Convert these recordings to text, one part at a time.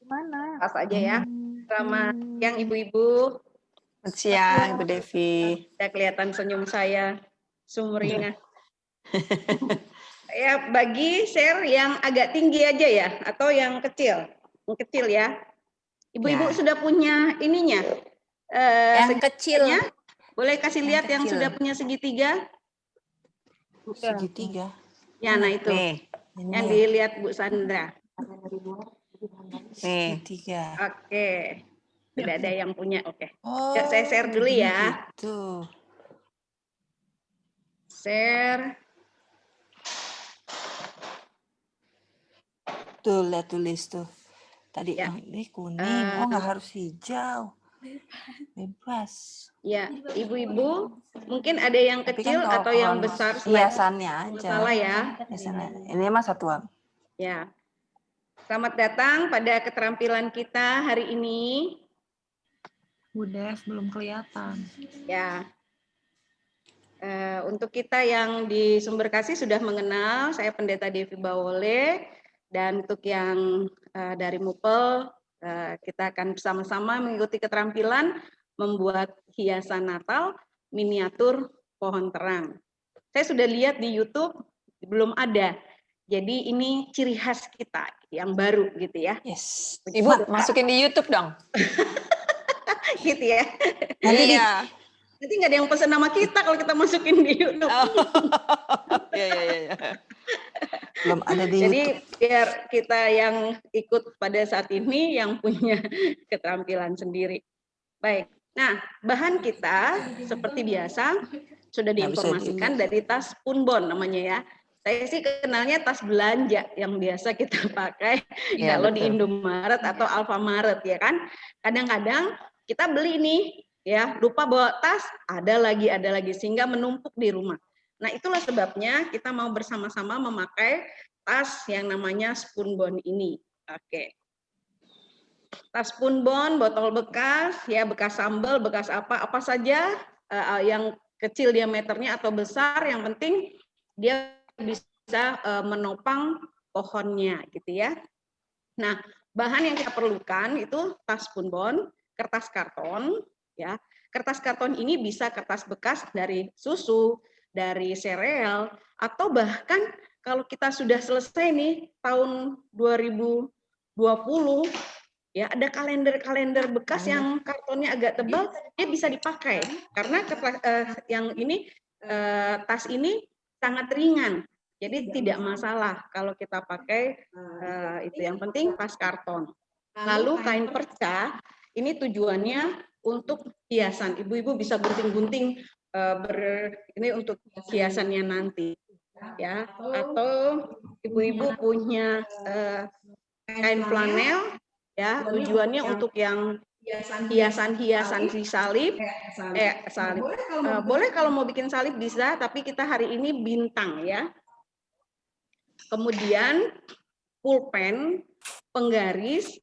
Gimana? Pas aja ya. Selamat siang Ibu-ibu. Selamat siang, Ibu Devi. Saya kelihatan senyum saya sumringah. Ya, bagi share yang agak tinggi aja ya, atau yang kecil. Yang kecil ya. Ibu-ibu Ya. sudah punya ininya? Yang kecil. Boleh kasih lihat yang kecil. sudah punya segitiga? Segitiga. Ya, nah itu. Nih. Yang dilihat Bu Sandra. Nih. Segitiga. Oke. Tidak ada yang punya, oke. Oh, Ya, saya share dulu ya. Gitu. Share. Tuh, lihat tulis tuh. Tadi Ya. ini kuning. Oh, nggak harus hijau. Bebas. Ya, ibu-ibu mungkin ada yang Tapi kecil kan kalau atau yang pohon besar. hiasannya aja. Salah ya. Hiasannya. Ini mah satuan. Ya. Selamat datang pada keterampilan kita hari ini. Bu Dev belum kelihatan. Ya. Untuk kita yang di Sumber Kasih sudah mengenal, saya Pendeta Devi Bawole, dan untuk yang dari MUPEL, kita akan bersama-sama mengikuti keterampilan membuat hiasan Natal miniatur pohon terang. Saya sudah lihat di YouTube, belum ada. Jadi ini ciri khas kita yang baru gitu ya. Yes. Ibu masukin di YouTube dong. Gitu ya. Iya. Nanti nggak ada yang pesan nama kita kalau kita masukin di YouTube. Iya. Belum ada di Jadi YouTube. biar kita yang ikut pada saat ini yang punya keterampilan sendiri. Baik. Nah, bahan kita seperti biasa sudah diinformasikan dari tas Punbon namanya ya. Saya sih kenalnya tas belanja yang biasa kita pakai Ya, kalau di betul. Indomaret atau Alfamaret ya kan. Kadang-kadang kita beli nih ya, lupa bawa tas, ada lagi sehingga menumpuk di rumah. Nah, itulah sebabnya kita mau bersama-sama memakai tas yang namanya Spunbon ini. Oke. Tas Spunbon, botol bekas, ya bekas sambal, bekas apa saja yang kecil diameternya atau besar, yang penting dia bisa menopang pohonnya, gitu ya. Nah, bahan yang kita perlukan itu tas Spunbon, kertas karton, ya. Kertas karton ini bisa kertas bekas dari susu, dari sereal, atau bahkan kalau kita sudah selesai nih tahun 2020, ya ada kalender bekas yang kartonnya agak tebal, dia bisa dipakai karena yang ini tas ini sangat ringan, jadi tidak masalah kalau kita pakai itu. Yang penting tas karton. Lalu kain perca ini tujuannya untuk hiasan. Ibu-ibu bisa gunting-gunting ini untuk hiasannya nanti, ya. Atau ibu-ibu punya kain flanel. Ya, tujuannya untuk yang hiasan si salib. Salib. Boleh kalau mau bikin salib bisa, tapi kita hari ini bintang ya. Kemudian pulpen, penggaris,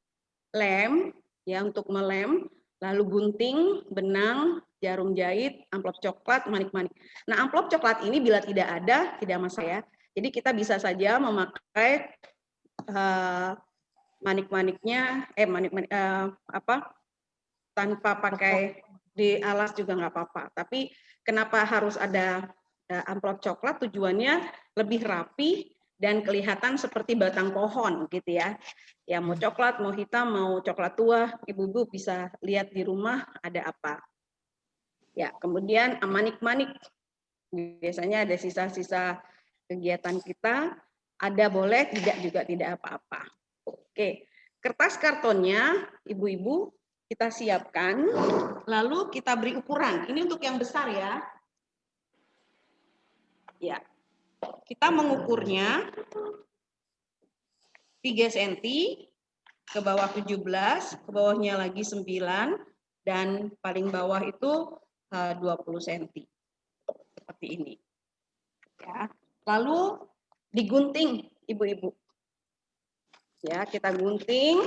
lem ya untuk melem, lalu gunting, benang, jarum jahit, amplop coklat, manik-manik. Nah, amplop coklat ini bila tidak ada tidak masalah ya. Jadi kita bisa saja memakai manik-maniknya tanpa pakai di alas juga nggak apa-apa. Tapi kenapa harus ada amplop coklat? Tujuannya lebih rapi dan kelihatan seperti batang pohon gitu ya. Ya mau coklat, mau hitam, mau coklat tua, ibu-ibu bisa lihat di rumah ada apa. Ya, kemudian manik-manik. Biasanya ada sisa-sisa kegiatan kita, ada boleh, tidak juga tidak apa-apa. Oke, kertas kartonnya ibu-ibu kita siapkan, lalu kita beri ukuran. Ini untuk yang besar ya. Ya, kita mengukurnya 3 cm, ke bawah 17, ke bawahnya lagi 9, dan paling bawah itu 20 cm. Seperti ini. Ya. Lalu digunting ibu-ibu. Ya, kita gunting.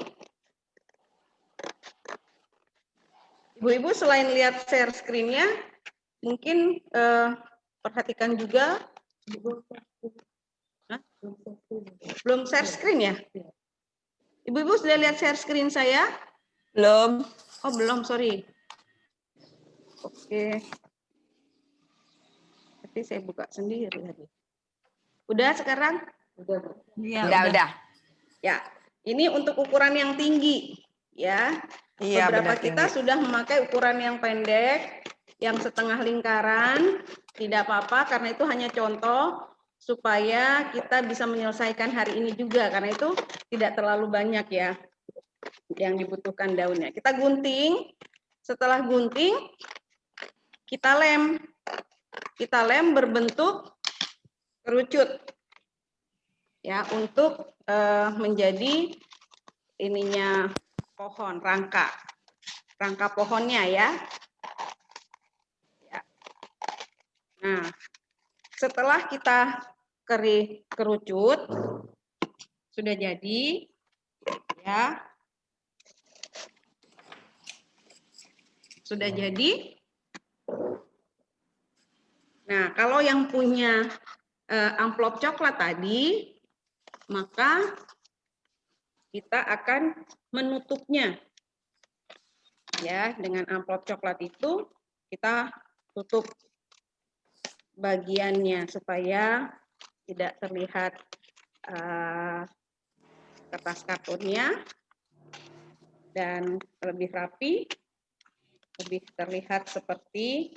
Ibu-ibu selain lihat share screen-nya, mungkin perhatikan juga. Belum share screen ya? Ibu-ibu sudah lihat share screen saya? Belum. Oh, belum, sorry. Oke. Tapi saya buka sendiri tadi. Udah sekarang? Iya, Udah. Ya, ini untuk ukuran yang tinggi, ya. Iya, Beberapa benar kita tinggi. sudah memakai ukuran yang pendek, yang setengah lingkaran, tidak apa-apa karena itu hanya contoh supaya kita bisa menyelesaikan hari ini juga, karena itu tidak terlalu banyak ya yang dibutuhkan daunnya. Kita gunting, setelah gunting kita lem berbentuk kerucut ya untuk menjadi ininya pohon, rangka pohonnya ya. Nah, setelah kita kerucut sudah jadi ya. Sudah jadi. Nah, kalau yang punya amplop coklat tadi, maka kita akan menutupnya. Ya, dengan amplop coklat itu kita tutup bagiannya supaya tidak terlihat kertas kartonnya dan lebih rapi, lebih terlihat seperti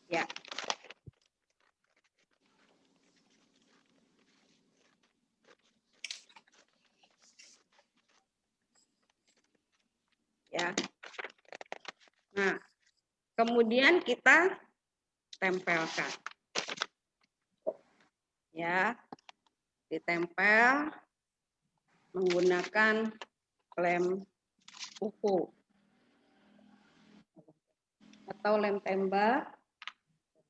ya. Ya. Nah, kemudian kita tempelkan. Ya. Ditempel menggunakan lem UV atau lem tembak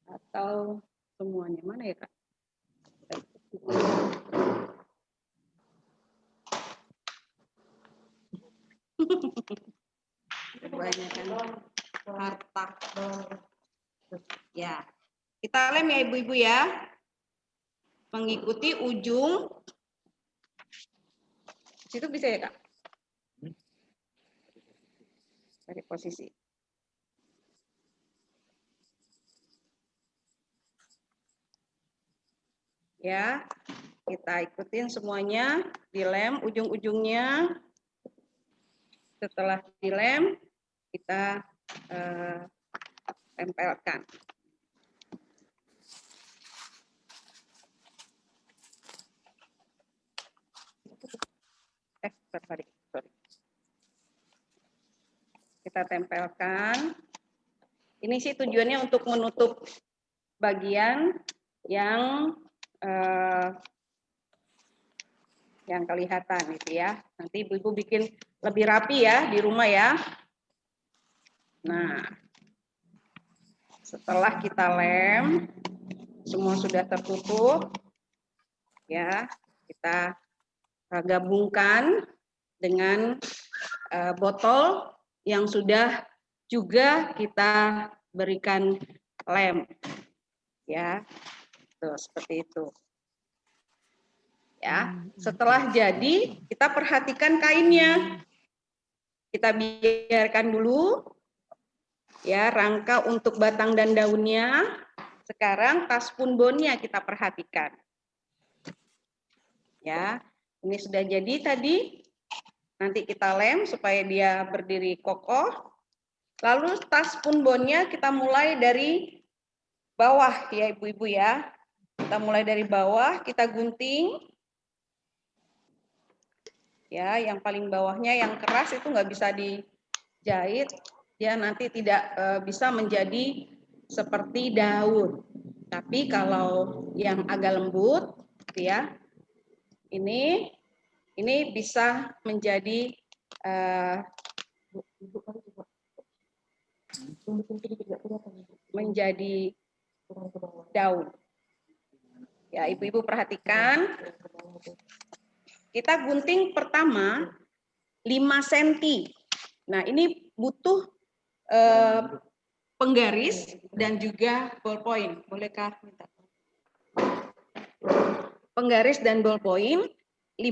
atau semuanya. Mana ya, Kak? Kebanyakan harta. Ya. Kita lem ya ibu-ibu ya. Mengikuti ujung. Situ bisa ya, Kak? Dari posisi. Ya, kita ikutin semuanya, dilem ujung-ujungnya. Setelah dilem, kita tempelkan. Sorry. Kita tempelkan. Ini sih tujuannya untuk menutup bagian yang kelihatan gitu ya. Nanti ibu-ibu bikin lebih rapi ya di rumah ya. Nah, setelah kita lem, semua sudah tertutup, ya kita gabungkan dengan botol yang sudah juga kita berikan lem, ya, tuh seperti itu. Ya, setelah jadi kita perhatikan kainnya, kita biarkan dulu, ya rangka untuk batang dan daunnya. Sekarang tas punbonnya kita perhatikan. Ya, ini sudah jadi tadi. Nanti kita lem supaya dia berdiri kokoh. Lalu tas punbonnya kita mulai dari bawah ya ibu-ibu ya. Kita mulai dari bawah, kita gunting. Ya, yang paling bawahnya yang keras itu nggak bisa dijahit. Ya, nanti tidak bisa menjadi seperti daun. Tapi kalau yang agak lembut, ya, ini bisa menjadi daun. Ya, ibu-ibu perhatikan. Kita gunting pertama 5 cm. Nah, ini butuh penggaris dan juga ballpoint. Bolehkah minta? penggaris dan ballpoint 5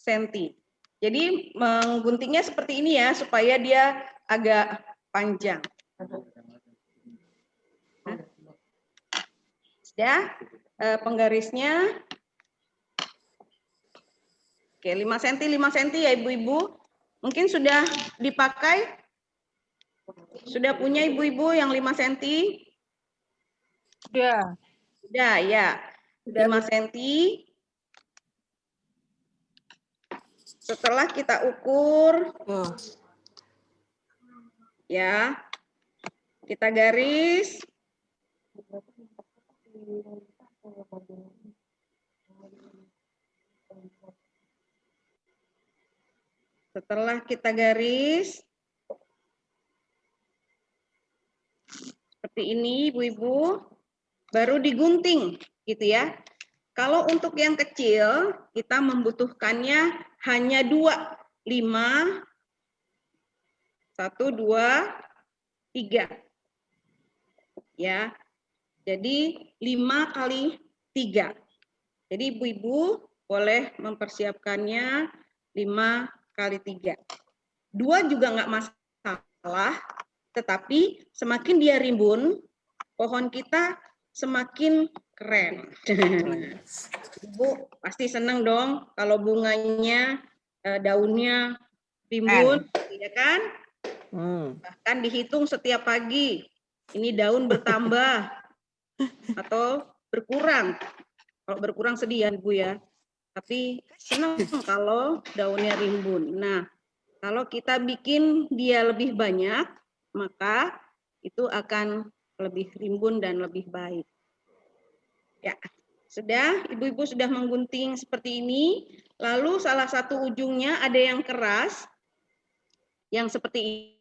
cm. Jadi mengguntingnya seperti ini ya, supaya dia agak panjang. Sudah, penggarisnya. Oke, 5 cm, 5 cm ya ibu-ibu. Mungkin sudah dipakai? Sudah punya ibu-ibu yang 5 cm? Sudah. Sudah ya, 5 cm. Setelah kita ukur, ya, kita garis. Setelah kita garis, seperti ini ibu-ibu, baru digunting gitu ya. Kalau untuk yang kecil, kita membutuhkannya hanya 2, 5, 1, 2, 3. Ya, jadi 5 kali 3. Jadi ibu-ibu boleh mempersiapkannya 5 kali 3. 2 juga nggak masalah, tetapi semakin dia rimbun, pohon kita semakin keren. Ibu pasti senang dong kalau bunganya, daunnya rimbun, ya kan? Bahkan dihitung setiap pagi, ini daun bertambah atau berkurang. Kalau berkurang sedih ya Ibu ya. Tapi senang kalau daunnya rimbun. Nah, kalau kita bikin dia lebih banyak, maka itu akan lebih rimbun dan lebih baik. Ya, sudah, ibu-ibu sudah menggunting seperti ini. Lalu salah satu ujungnya ada yang keras, yang seperti ini.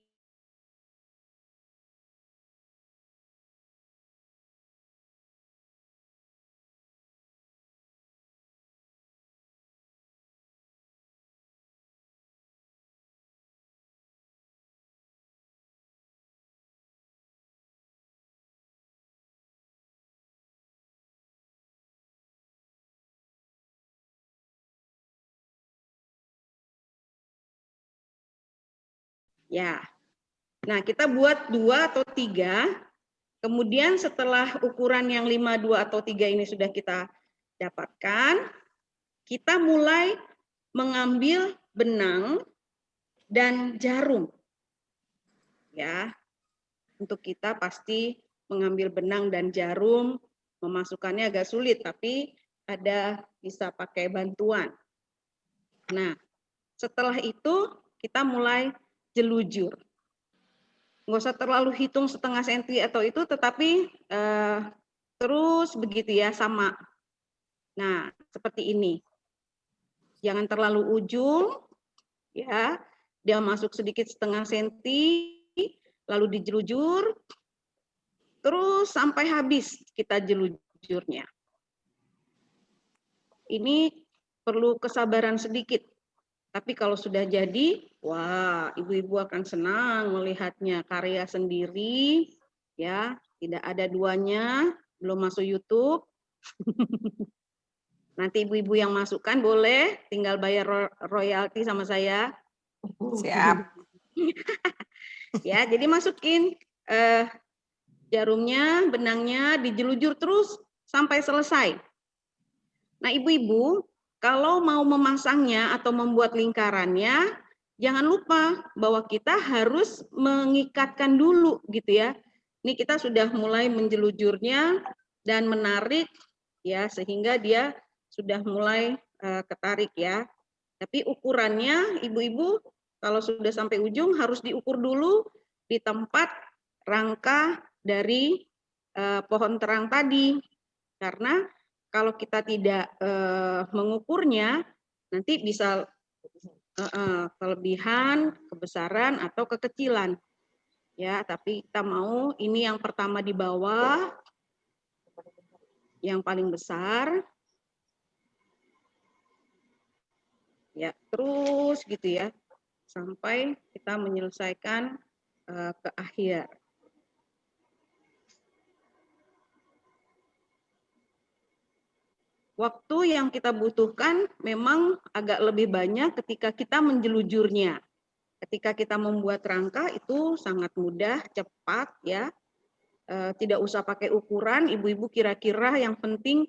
Ya, nah kita buat 2 atau 3, kemudian setelah ukuran yang 5, 2 atau 3 ini sudah kita dapatkan, kita mulai mengambil benang dan jarum. Ya, untuk kita pasti mengambil benang dan jarum, memasukkannya agak sulit, tapi ada bisa pakai bantuan. Nah, setelah itu kita mulai jelujur. Nggak usah terlalu hitung setengah senti atau itu, tetapi terus begitu ya, sama. Nah, seperti ini. Jangan terlalu ujung, ya. Dia masuk sedikit setengah senti, lalu dijelujur, terus sampai habis kita jelujurnya. Ini perlu kesabaran sedikit. Tapi kalau sudah jadi, wah, ibu-ibu akan senang melihatnya, karya sendiri, ya, tidak ada duanya, belum masuk YouTube. Nanti ibu-ibu yang masukkan boleh, tinggal bayar royalti sama saya. Siap. Ya, jadi masukin jarumnya, benangnya, dijelujur terus sampai selesai. Nah, ibu-ibu, kalau mau memasangnya atau membuat lingkarannya, jangan lupa bahwa kita harus mengikatkan dulu gitu ya. Ini kita sudah mulai menjelujurnya dan menarik ya, sehingga dia sudah mulai ketarik ya. Tapi ukurannya ibu-ibu kalau sudah sampai ujung harus diukur dulu di tempat rangka dari pohon terang tadi. Karena kalau kita tidak mengukurnya, nanti bisa kelebihan, kebesaran, atau kekecilan. Ya, tapi kita mau ini yang pertama di bawah, yang paling besar. Ya, terus gitu ya, sampai kita menyelesaikan ke akhir. waktu yang kita butuhkan memang agak lebih banyak ketika kita menjelujurnya. Ketika kita membuat rangka itu sangat mudah, cepat ya. Tidak usah pakai ukuran, ibu-ibu kira-kira yang penting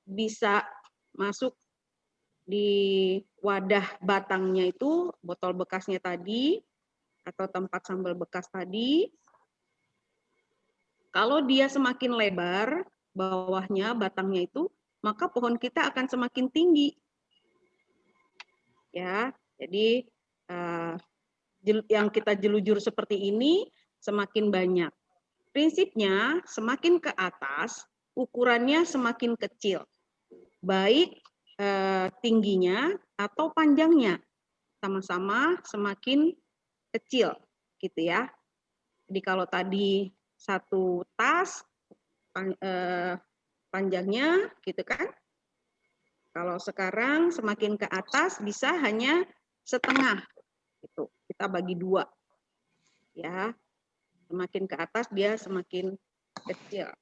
bisa masuk di wadah batangnya itu, botol bekasnya tadi, atau tempat sambal bekas tadi. Kalau dia semakin lebar, bawahnya, batangnya itu, maka pohon kita akan semakin tinggi. Ya, jadi yang kita jelujur seperti ini semakin banyak. Prinsipnya, semakin ke atas, ukurannya semakin kecil. Baik tingginya atau panjangnya sama-sama semakin kecil gitu ya. Jadi kalau tadi satu tas panjangnya gitu kan. Kalau sekarang semakin ke atas bisa hanya setengah gitu. Kita bagi 2 ya. Semakin ke atas dia semakin kecil.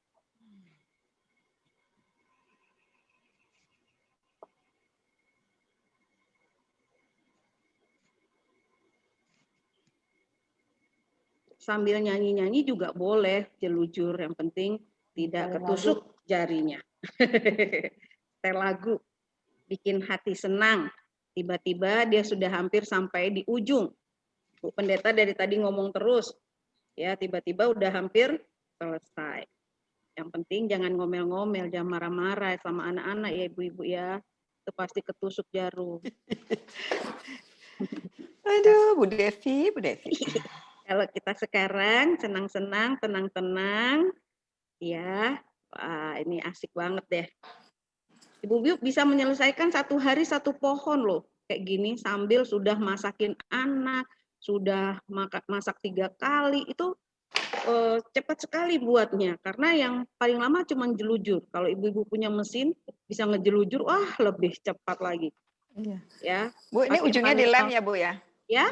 Sambil nyanyi-nyanyi juga boleh jelujur, yang penting tidak ketusuk jarinya. Setel lagu, bikin hati senang. Tiba-tiba dia sudah hampir sampai di ujung. Bu Pendeta dari tadi ngomong terus, ya tiba-tiba udah hampir selesai. Yang penting jangan ngomel-ngomel, jangan marah-marah sama anak-anak ya ibu-ibu ya. Itu pasti ketusuk jarum. Aduh, Bu Devi, Bu Devi. Kalau kita sekarang senang-senang, tenang-tenang, ya, wah ini asik banget deh. Ibu-ibu bisa menyelesaikan 1 hari 1 pohon loh, kayak gini sambil sudah masakin anak, sudah masak 3 kali, itu cepat sekali buatnya. Karena yang paling lama cuma jelujur. Kalau ibu-ibu punya mesin bisa ngejelujur, wah lebih cepat lagi. Iya. Ya. Bu, ini Pakai ujungnya dilem ya, Bu ya? Ya.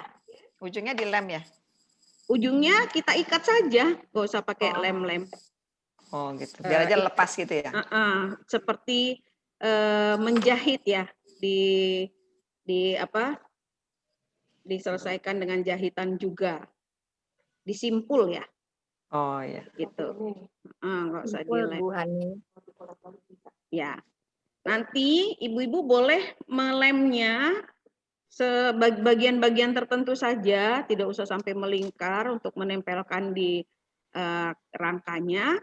Ujungnya dilem ya? Ujungnya kita ikat saja, nggak usah pakai lem-lem. Oh gitu, biar aja lepas gitu ya? Seperti menjahit ya, diselesaikan dengan jahitan juga, disimpul ya. Oh iya. Gitu. Nggak usah dilem. Ya. Nanti ibu-ibu boleh melemnya sebagian-bagian tertentu saja, tidak usah sampai melingkar untuk menempelkan di rangkanya.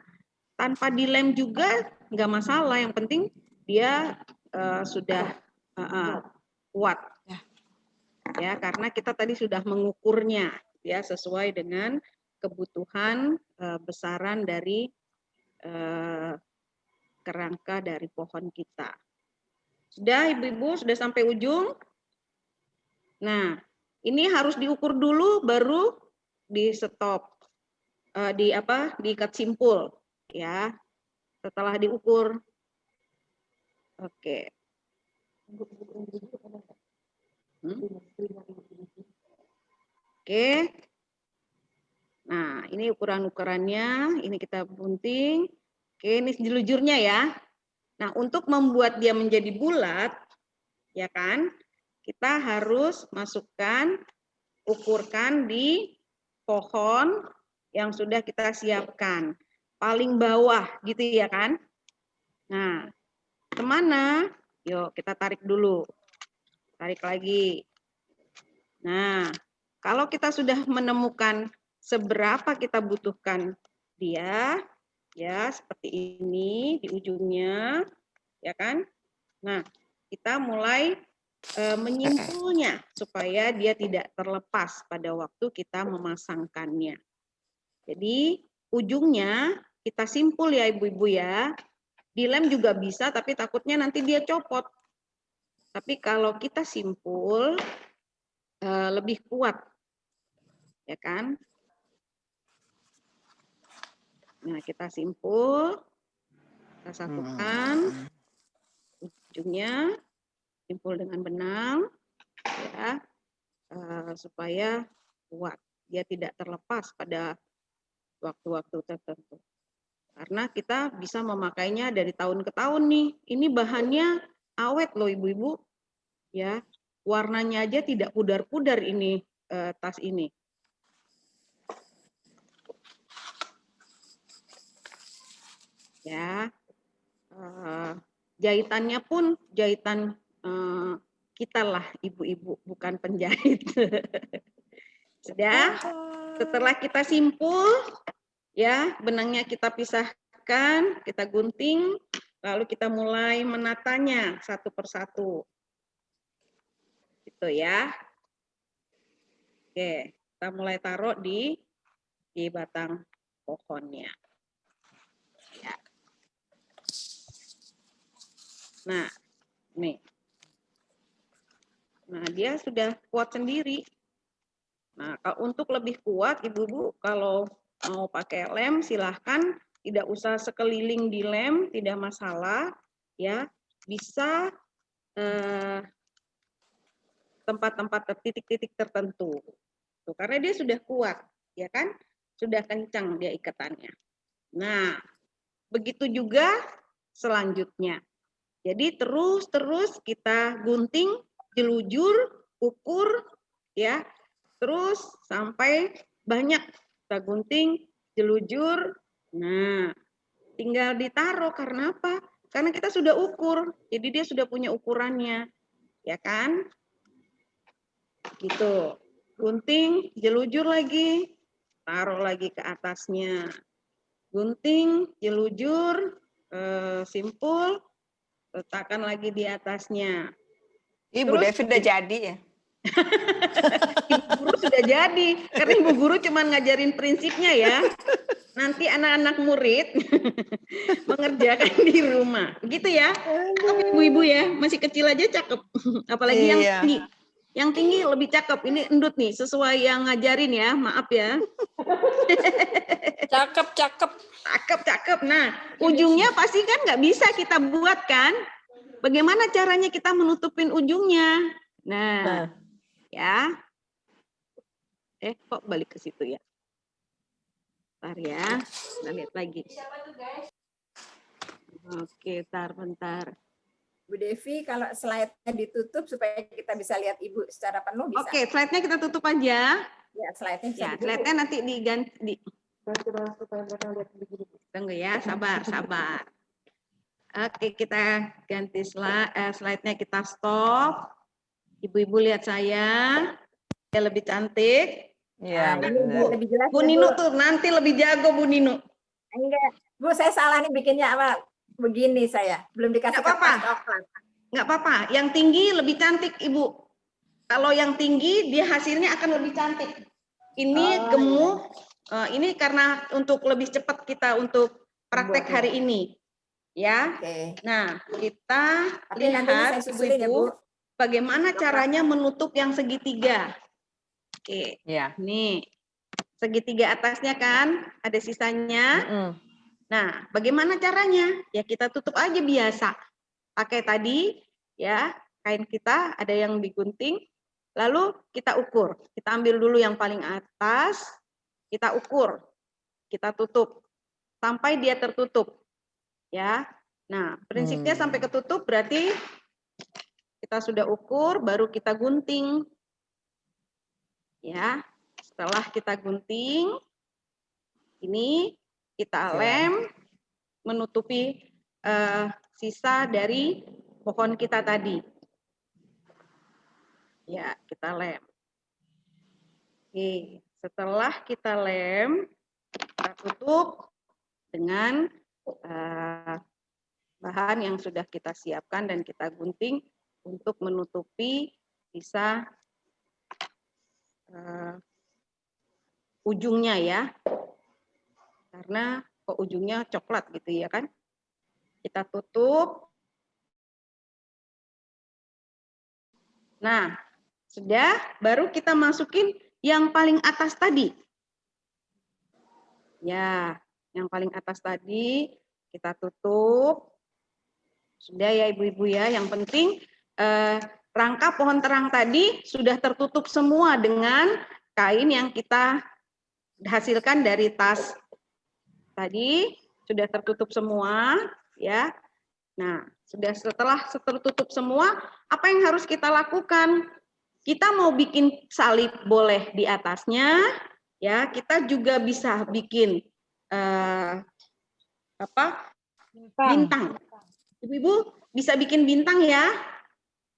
Tanpa dilem juga nggak masalah, yang penting dia sudah kuat. Ya, karena kita tadi sudah mengukurnya ya sesuai dengan kebutuhan besaran dari kerangka dari pohon kita. Sudah ibu-ibu, sudah sampai ujung? Nah, ini harus diukur dulu baru di stop. Diikat simpul ya. Setelah diukur. Oke. Oke. Nah, ini ukuran-ukurannya, ini kita gunting. Oke, ini jelujurnya ya. Nah, untuk membuat dia menjadi bulat, ya kan? Kita harus masukkan, ukurkan di pohon yang sudah kita siapkan. Paling bawah gitu ya kan? Nah, kemana? Yuk kita tarik dulu. Tarik lagi. Nah, kalau kita sudah menemukan seberapa kita butuhkan dia, ya seperti ini di ujungnya, ya kan? Nah, kita mulai menyimpulnya supaya dia tidak terlepas pada waktu kita memasangkannya. Jadi ujungnya kita simpul ya ibu-ibu ya. Dilem juga bisa, tapi takutnya nanti dia copot. Tapi kalau kita simpul lebih kuat, ya kan? Nah kita simpul, kita satukan ujungnya, simpul dengan benang, ya, supaya kuat. Dia tidak terlepas pada waktu-waktu tertentu. Karena kita bisa memakainya dari tahun ke tahun nih. Ini bahannya awet loh ibu-ibu. Ya, warnanya aja tidak pudar-pudar ini tas ini. Ya, jahitannya pun jahitan kita lah ibu-ibu, bukan penjahit. Sudah, setelah kita simpul, ya benangnya kita pisahkan, kita gunting, lalu kita mulai menatanya satu persatu. Gitu ya. Oke, kita mulai taruh di batang pohonnya. Ya. Nah, nih. Nah, dia sudah kuat sendiri. Nah, untuk lebih kuat, ibu-ibu kalau mau pakai lem silahkan, tidak usah sekeliling di lem, tidak masalah, ya bisa tempat-tempat titik-titik tertentu. Tuh, karena dia sudah kuat, ya kan? Sudah kencang dia ikatannya. Nah, begitu juga selanjutnya. Jadi terus kita gunting, jelujur, ukur, ya. Terus sampai banyak kita gunting, jelujur. Nah, tinggal ditaruh karena apa? Karena kita sudah ukur. Jadi dia sudah punya ukurannya. Ya kan? Gitu. Gunting, jelujur lagi, taruh lagi ke atasnya. Gunting, jelujur, simpul, letakkan lagi di atasnya. Ibu Terus, Devi udah jadi ya? Ibu guru sudah jadi, karena ibu guru cuma ngajarin prinsipnya ya. Nanti anak-anak murid mengerjakan di rumah. Begitu ya. Cakep ibu-ibu ya, masih kecil aja cakep. Apalagi yang Iya. tinggi. Yang tinggi lebih cakep. Ini endut nih, sesuai yang ngajarin ya. Maaf ya. Cakep, cakep. Cakep. Nah, ujungnya pasti kan nggak bisa kita buat kan? Bagaimana caranya kita menutupin ujungnya? Nah. Ya. Kok balik ke situ ya? Bentar ya. Kita lihat lagi. Oke, bentar. Bu Devi, kalau slide-nya ditutup supaya kita bisa lihat Ibu secara penuh bisa? Oke, slide-nya kita tutup aja. Ya, slide-nya bisa Ya, ditutup. slide-nya nanti diganti. Tunggu ya, sabar. Oke, kita ganti slide-nya kita stop. Ibu-ibu lihat saya. Dia lebih cantik. Iya, Nah, ini benar. lebih jelas. Bu Nino tuh nanti lebih jago Bu Nino. Enggak. Bu, saya salah nih bikinnya apa? Begini saya. Belum dikasih Nggak apa-apa. kertas coklat. Nggak apa-apa. Yang tinggi lebih cantik, Ibu. Kalau yang tinggi, dia hasilnya akan lebih cantik. Ini gemuk. Ini karena untuk lebih cepat kita untuk praktek hari ini. Ya. Oke. Nah, kita Tapi nantinya saya lihat, susulin ya, Bu. Ibu-ibu, bagaimana caranya menutup yang segitiga. Oke. Iya. Nih, segitiga atasnya kan ada sisanya. Nah, bagaimana caranya? Ya kita tutup aja biasa. Pakai tadi ya, kain kita ada yang digunting, lalu kita ukur. Kita ambil dulu yang paling atas, kita ukur. Kita tutup sampai dia tertutup. Ya. Nah, prinsipnya sampai ketutup berarti kita sudah ukur baru kita gunting. Ya. Setelah kita gunting, ini kita lem menutupi sisa dari pohon kita tadi. Ya, kita lem. Oke, setelah kita lem, kita tutup dengan bahan yang sudah kita siapkan dan kita gunting untuk menutupi sisa ujungnya ya. Karena ujungnya coklat gitu ya kan. Kita tutup. Nah, sudah, baru kita masukin yang paling atas tadi. Ya, yang paling atas tadi kita tutup. Sudah ya ibu-ibu ya, yang penting rangka pohon terang tadi sudah tertutup semua dengan kain yang kita hasilkan dari tas tadi. sudah tertutup semua, ya. Nah, setelah tertutup semua, apa yang harus kita lakukan? Kita mau bikin salib boleh di atasnya, ya. Kita juga bisa bikin bintang. Ibu-ibu bisa bikin bintang ya?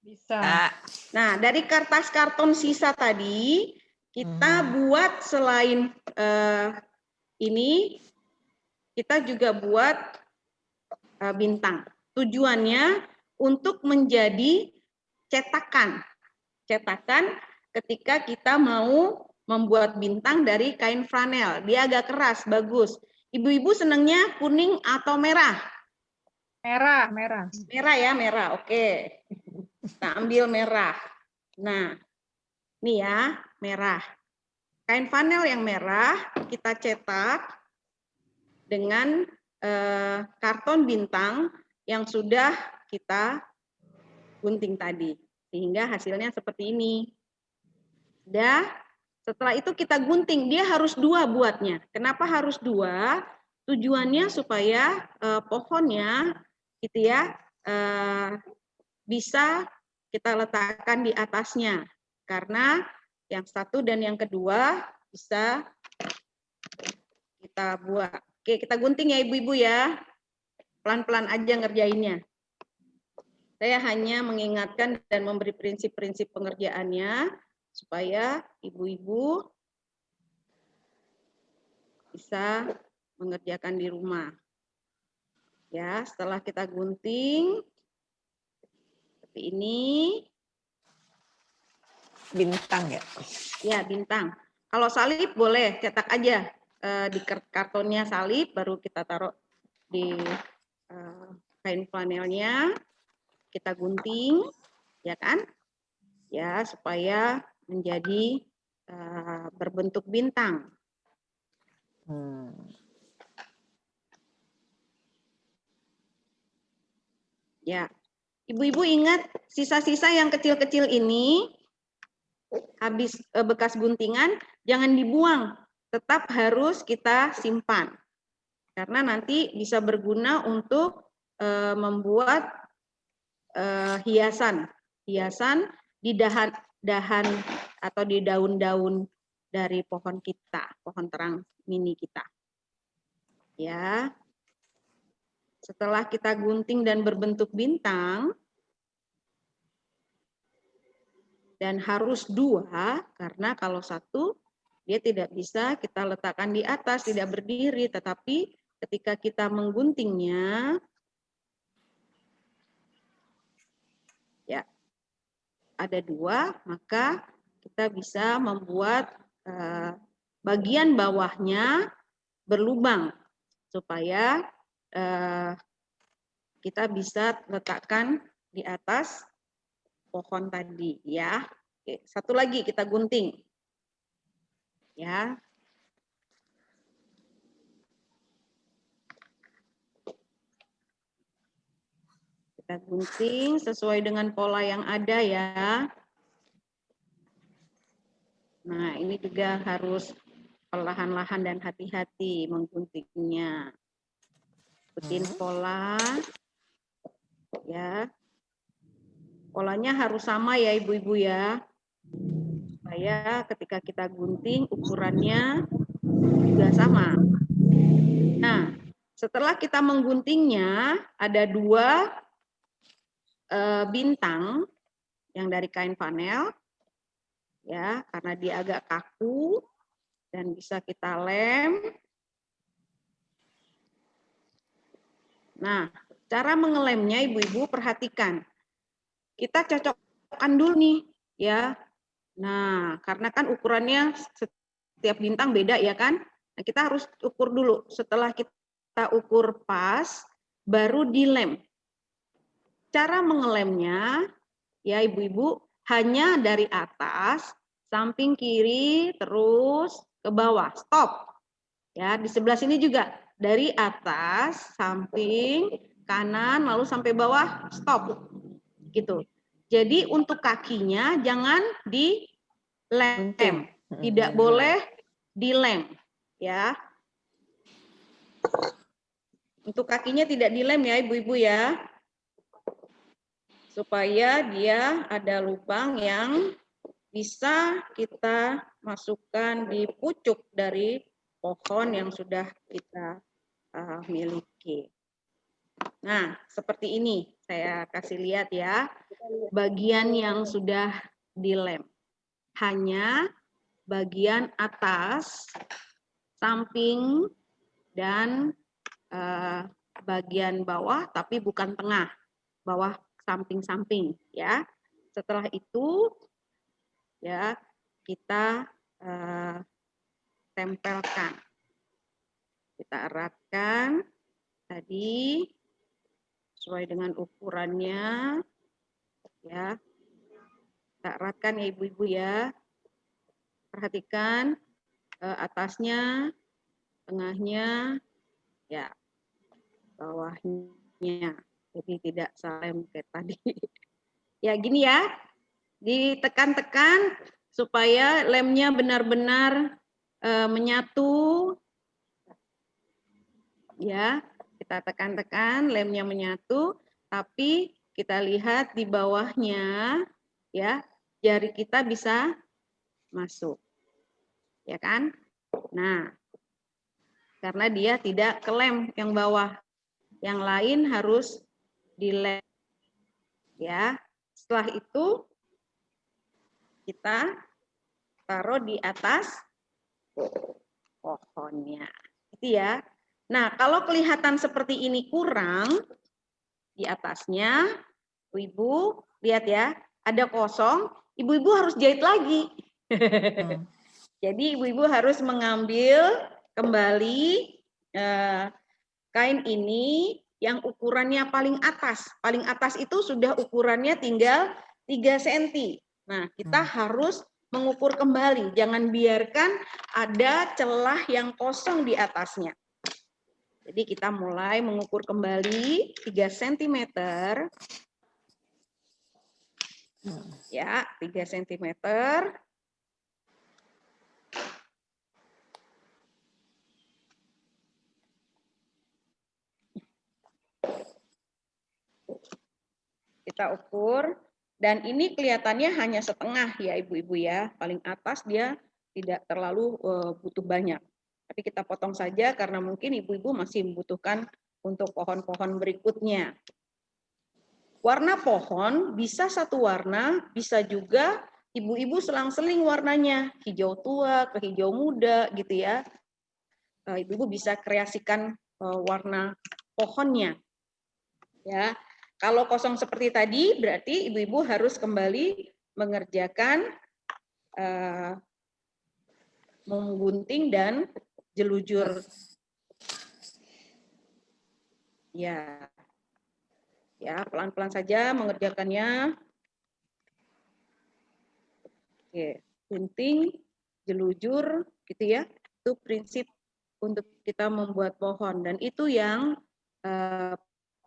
Bisa. Nah, Nah, dari kertas karton sisa tadi, kita buat selain ini, kita juga buat bintang. Tujuannya untuk menjadi cetakan. Cetakan ketika kita mau membuat bintang dari kain flanel. Dia agak keras, bagus. Ibu-ibu senangnya kuning atau merah? Merah, merah. Merah ya, merah. Oke. Kita ambil merah. Nah, ini ya, merah. Kain flanel yang merah kita cetak dengan karton bintang yang sudah kita gunting tadi. Sehingga hasilnya seperti ini. Setelah itu kita gunting, dia harus 2 buatnya. Kenapa harus 2? Tujuannya supaya pohonnya gitu ya bisa kita letakkan di atasnya. Karena yang satu dan yang kedua bisa kita buat. Oke, kita gunting ya ibu-ibu ya. Pelan-pelan aja ngerjainnya. Saya hanya mengingatkan dan memberi prinsip-prinsip pengerjaannya supaya ibu-ibu bisa mengerjakan di rumah. Ya, setelah kita gunting seperti ini. bintang ya. Ya, bintang. Kalau salib boleh cetak aja di kartonnya salib, baru kita taruh di kain flanelnya, kita gunting, ya kan? Ya, supaya menjadi berbentuk bintang. Ya, ibu-ibu ingat sisa-sisa yang kecil-kecil ini, habis bekas guntingan, jangan dibuang, tetap harus kita simpan. Karena nanti bisa berguna untuk membuat hiasan di dahan atau di daun-daun dari pohon kita, pohon terang mini kita. Ya. Setelah kita gunting dan berbentuk bintang, dan harus 2, karena kalau 1 dia tidak bisa kita letakkan di atas, tidak berdiri, tetapi ketika kita mengguntingnya, ya ada 2, maka kita bisa membuat bagian bawahnya berlubang supaya kita bisa letakkan di atas pohon tadi ya. Oke, satu lagi kita gunting. Ya. Kita gunting sesuai dengan pola yang ada ya. Nah, ini juga harus perlahan-lahan dan hati-hati mengguntingnya. Ikutin pola. Ya. Polanya harus sama ya ibu-ibu ya. Supaya ketika kita gunting ukurannya juga sama. Nah, setelah kita mengguntingnya ada 2 bintang yang dari kain flanel. Ya, karena dia agak kaku dan bisa kita lem. Nah, cara mengelemnya ibu-ibu perhatikan. Kita cocokkan dulu nih, ya. Nah, karena kan ukurannya setiap bintang beda ya kan? Nah, kita harus ukur dulu. Setelah kita ukur pas, baru dilem. Cara mengelemnya, ya ibu-ibu, hanya dari atas, samping kiri, terus ke bawah. Stop. Ya, di sebelah sini juga. Dari atas, samping, kanan, lalu sampai bawah, stop. Gitu. Jadi untuk kakinya jangan dilem. Tidak boleh dilem. Ya. Untuk kakinya tidak dilem ya ibu-ibu ya. Supaya dia ada lubang yang bisa kita masukkan di pucuk dari pohon yang sudah kita miliki. Nah, seperti ini saya kasih lihat ya, bagian yang sudah dilem. Hanya bagian atas, samping, dan bagian bawah, tapi bukan tengah, bawah samping-samping ya. Setelah itu ya kita tempelkan, kita eratkan tadi sesuai dengan ukurannya ya. Kita eratkan ya ibu-ibu ya. Perhatikan atasnya, tengahnya, ya bawahnya. Jadi tidak salem kayak tadi. Ya gini ya, ditekan-tekan supaya lemnya benar-benar menyatu. Ya, kita tekan-tekan, lemnya menyatu, tapi kita lihat di bawahnya, ya, jari kita bisa masuk. Ya kan? Nah, karena dia tidak kelem yang bawah. Yang lain harus dilem. Ya. Setelah itu kita taruh di atas pohonnya. Itu ya. Nah, kalau kelihatan seperti ini kurang di atasnya, ibu lihat ya, ada kosong, ibu-ibu harus jahit lagi. Jadi ibu-ibu harus mengambil kembali kain ini yang ukurannya paling atas. Paling atas itu sudah ukurannya tinggal 3 cm. Nah, kita harus mengukur kembali. Jangan biarkan ada celah yang kosong di atasnya. Jadi kita mulai mengukur kembali 3 cm. Ya, 3 cm. Kita ukur, dan ini kelihatannya hanya setengah ya ibu-ibu ya. Paling atas dia tidak terlalu butuh banyak. Tapi kita potong saja karena mungkin ibu-ibu masih membutuhkan untuk pohon-pohon berikutnya. Warna pohon bisa satu warna, bisa juga ibu-ibu selang-seling warnanya. Hijau tua ke hijau muda gitu ya. Ibu-ibu bisa kreasikan warna pohonnya. Ya. Kalau kosong seperti tadi, berarti ibu-ibu harus kembali mengerjakan menggunting dan jelujur. Ya, ya pelan-pelan saja mengerjakannya. Oke, gunting, jelujur, gitu ya. Itu prinsip untuk kita membuat pohon, dan itu yang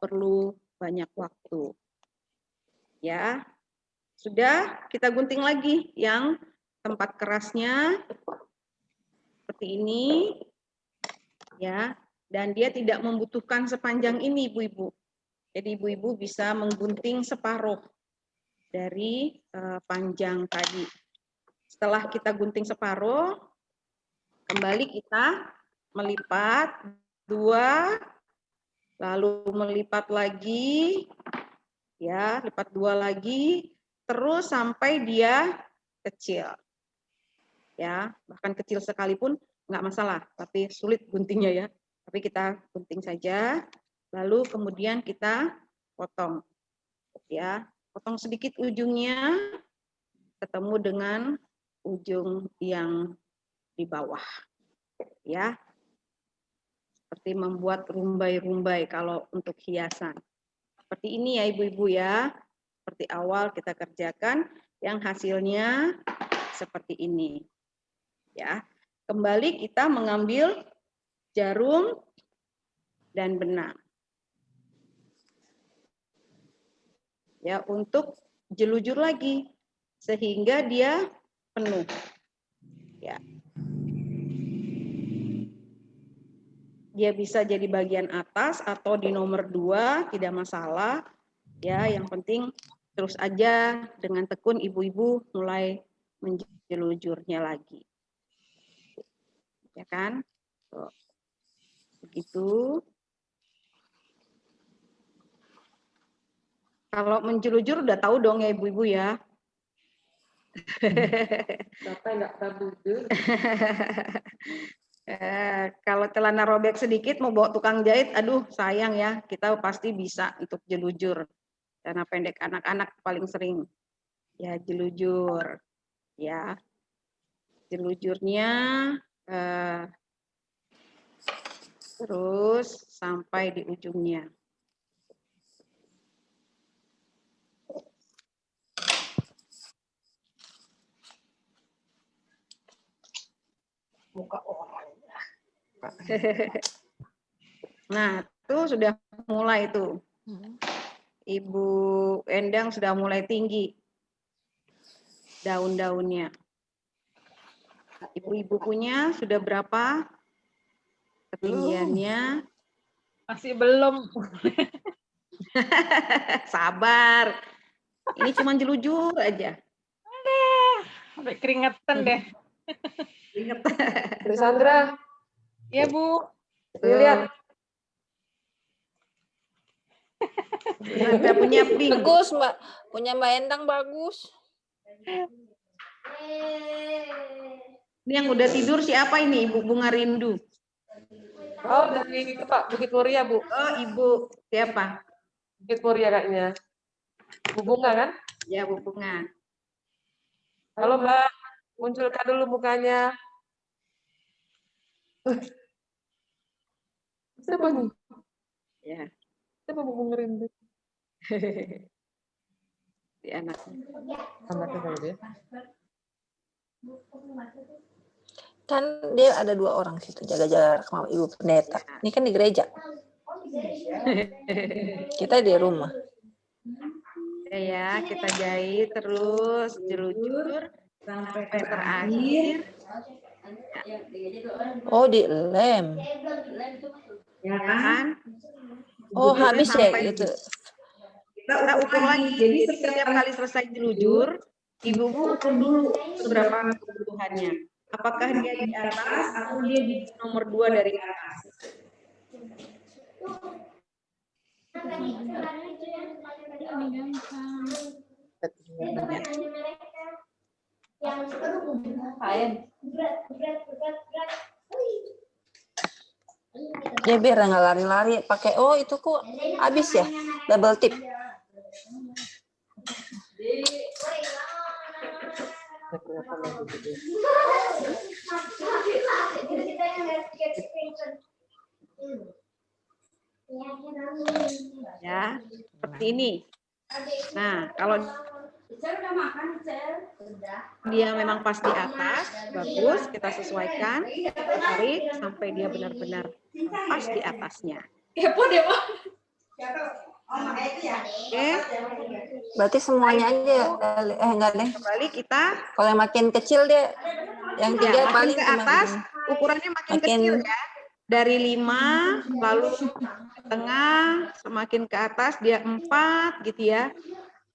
perlu banyak waktu. Ya, sudah kita gunting lagi yang tempat kerasnya seperti ini, ya. Dan dia tidak membutuhkan sepanjang ini, ibu-ibu. Jadi ibu-ibu bisa menggunting separuh dari panjang tadi. Setelah kita gunting separuh, kembali kita melipat 2. Lalu melipat lagi, ya, lipat 2 lagi, terus sampai dia kecil. Ya, bahkan kecil sekalipun nggak masalah, tapi sulit guntingnya ya. Tapi kita gunting saja, lalu kemudian kita potong. Ya, potong sedikit ujungnya, ketemu dengan ujung yang di bawah. Ya. Seperti membuat rumbai-rumbai kalau untuk hiasan. Seperti ini ya ibu-ibu ya. Seperti awal kita kerjakan, yang hasilnya seperti ini. Ya. Kembali kita mengambil jarum dan benang. Ya, untuk jelujur lagi sehingga dia penuh. Ya. dia bisa jadi bagian atas atau di nomor 2, tidak masalah. Ya, yang penting terus aja dengan tekun ibu-ibu mulai menjelujurnya lagi. Ya kan? Tuh. Begitu. Kalau menjelujur udah tahu dong ya ibu-ibu ya. Bapak nggak pernah jujur. Kalau celana robek sedikit mau bawa tukang jahit, aduh sayang ya, kita pasti bisa untuk jelujur. Celana pendek anak-anak paling sering. Ya jelujur, ya. Jelujurnya terus sampai di ujungnya. Muka orang. Nah, itu sudah mulai tuh. Ibu Endang sudah mulai tinggi daun-daunnya. Ibu-ibu punya sudah berapa ketinggiannya? Masih belum. Sabar. Ini cuma jelujur aja. Sampai keringetan deh. Ingat. Bu Sandra, Ya, Bu. lihat. Sandra punya pink. Bagus, Mbak. Punya Mbak Endang bagus. Ini yang udah tidur siapa ini? Ibu Bunga Rindu. Oh, dari itu Pak, Bukit Muria, Bu. Oh, Ibu siapa? Bukit Muria kayaknya. Bu Bunga kan? Ya, Bu Bunga. Halo Mbak, munculkan dulu mukanya. Siapa nih? Ya, Siapa Bu Bunga Rindu? di anaknya. Anaknya kali dia. Kan dia ada 2 orang situ jaga-jaga sama Ibu Pendeta. Ini kan di gereja. Kita di rumah. Ya, kita jahit terus jelujur sampai terakhir. Oh, di lem. Ya kan? Oh, Jelujurnya habis ya sampai gitu. Kita ukur lagi. Jadi setiap kali selesai jelujur, ibu-ibu ukur dulu seberapa kebutuhannya. Apakah dia di atas atau dia di nomor 2 dari atas. Ya biar nggak lari-lari. Pakai itu kok habis ya. Double tip. Ya, seperti ini. Nah, kalau dia memang pas di atas, bagus, kita sesuaikan, tarik sampai dia benar-benar pas di atasnya. Oke, Berarti semuanya aja. Enggak deh. kembali kita Kalau yang makin kecil dia yang 3 ya, makin paling ke cuma atas, begini. ukurannya makin Makin- kecil ya. Dari 5, lalu tengah, semakin ke atas dia 4 gitu ya.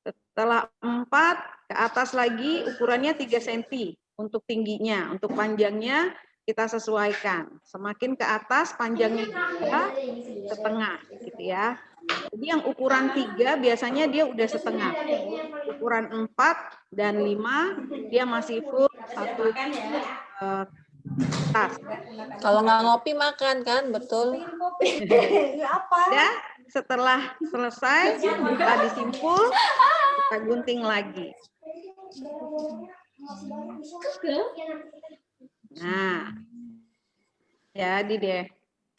Setelah 4 ke atas lagi ukurannya 3 cm untuk tingginya, untuk panjangnya kita sesuaikan. Semakin ke atas panjangnya juga setengah gitu ya. Jadi yang ukuran 3 biasanya dia udah setengah. Ukuran 4 dan 5 dia masih full 1 tas. Kalau nggak ngopi makan kan, betul. Ya, setelah selesai kita disimpul, kita gunting lagi. Nah, jadi deh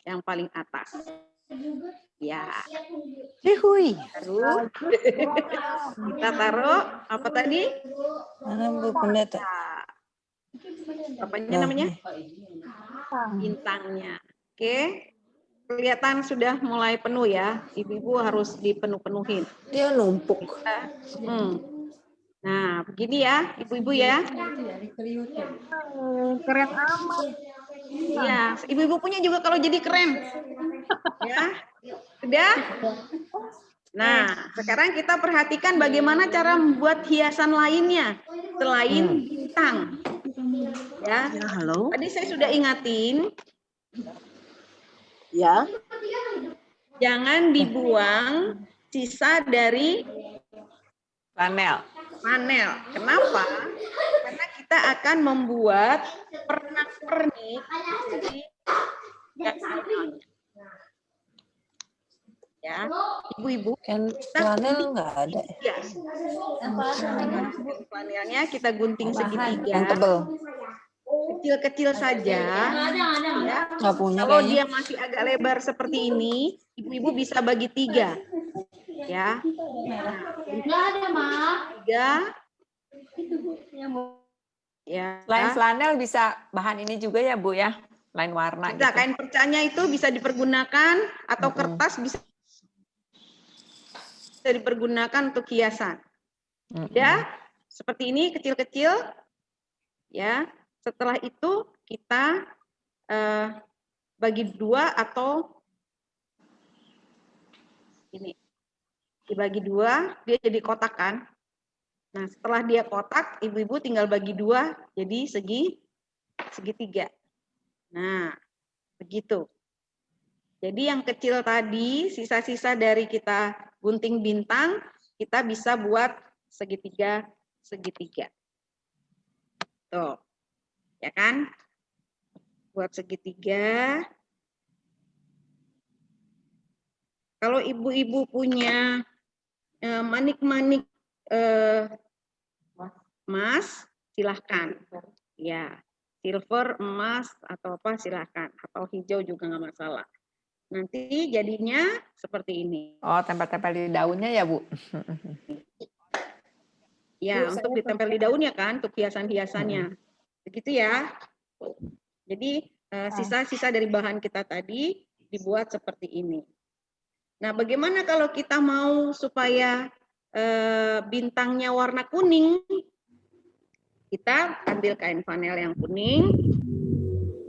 yang paling atas. Ya, Hui. baru kita taruh apa tadi? Mana Bu Pendeta? Apanya namanya? Bintangnya. Oke. Kelihatan sudah mulai penuh ya. Ibu-ibu harus dipenuh-penuhin. Dia numpuk. Nah, begini ya, ibu-ibu ya. Keren amat. Iya, ibu-ibu punya juga kalau jadi keren. Ya, udah. Nah, sekarang kita perhatikan bagaimana cara membuat hiasan lainnya selain bintang. Ya, Halo. tadi saya sudah ingatin, Ya. jangan dibuang sisa dari Panel. panel. Kenapa? Karena kita akan membuat pernak-pernik dari ya, ibu-ibu. Kan panel nggak ada ya. Ya, panelnya kita gunting Yang segitiga, tebel. kecil-kecil saja. Ya. Nggak punya Kalau kayaknya. dia masih agak lebar seperti ini, ibu-ibu bisa bagi 3. Ya. Tiga. Ya. Selain flanel bisa bahan ini juga ya Bu ya, lain warna Bisa, gitu. kain percanya itu bisa dipergunakan atau kertas bisa dipergunakan untuk hiasan. Ya, seperti ini kecil-kecil. Ya, setelah itu kita bagi 2 atau ini dibagi 2, dia jadi kotak kan. Nah, setelah dia kotak, ibu-ibu tinggal bagi 2 jadi segitiga. Nah, begitu. Jadi yang kecil tadi, sisa-sisa dari kita gunting bintang, kita bisa buat segitiga. Tuh. Ya kan? Buat segitiga. Kalau ibu-ibu punya manik-manik emas, silahkan. Ya, silver, emas, atau apa silahkan. Atau hijau juga nggak masalah. Nanti jadinya seperti ini. Oh, tempel-tempel di daunnya ya Bu? Ya, untuk ditempel di daunnya kan, untuk hiasan-hiasannya. Begitu ya. Jadi sisa-sisa dari bahan kita tadi dibuat seperti ini. Nah, bagaimana kalau kita mau supaya bintangnya warna kuning? Kita ambil kain flanel yang kuning,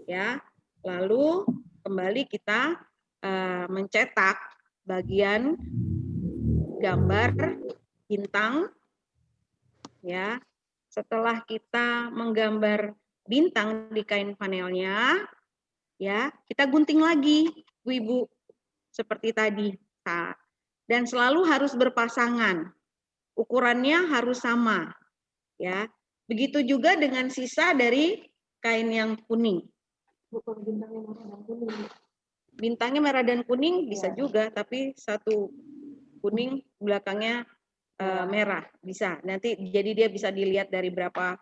ya. Lalu kembali kita mencetak bagian gambar bintang, ya. Setelah kita menggambar bintang di kain flanelnya, ya, kita gunting lagi, ibu-ibu, seperti tadi. Nah, dan selalu harus berpasangan. Ukurannya harus sama, ya. Begitu juga dengan sisa dari kain yang kuning. Bintangnya merah dan kuning bisa juga, tapi satu kuning belakangnya merah bisa. Nanti jadi dia bisa dilihat dari berapa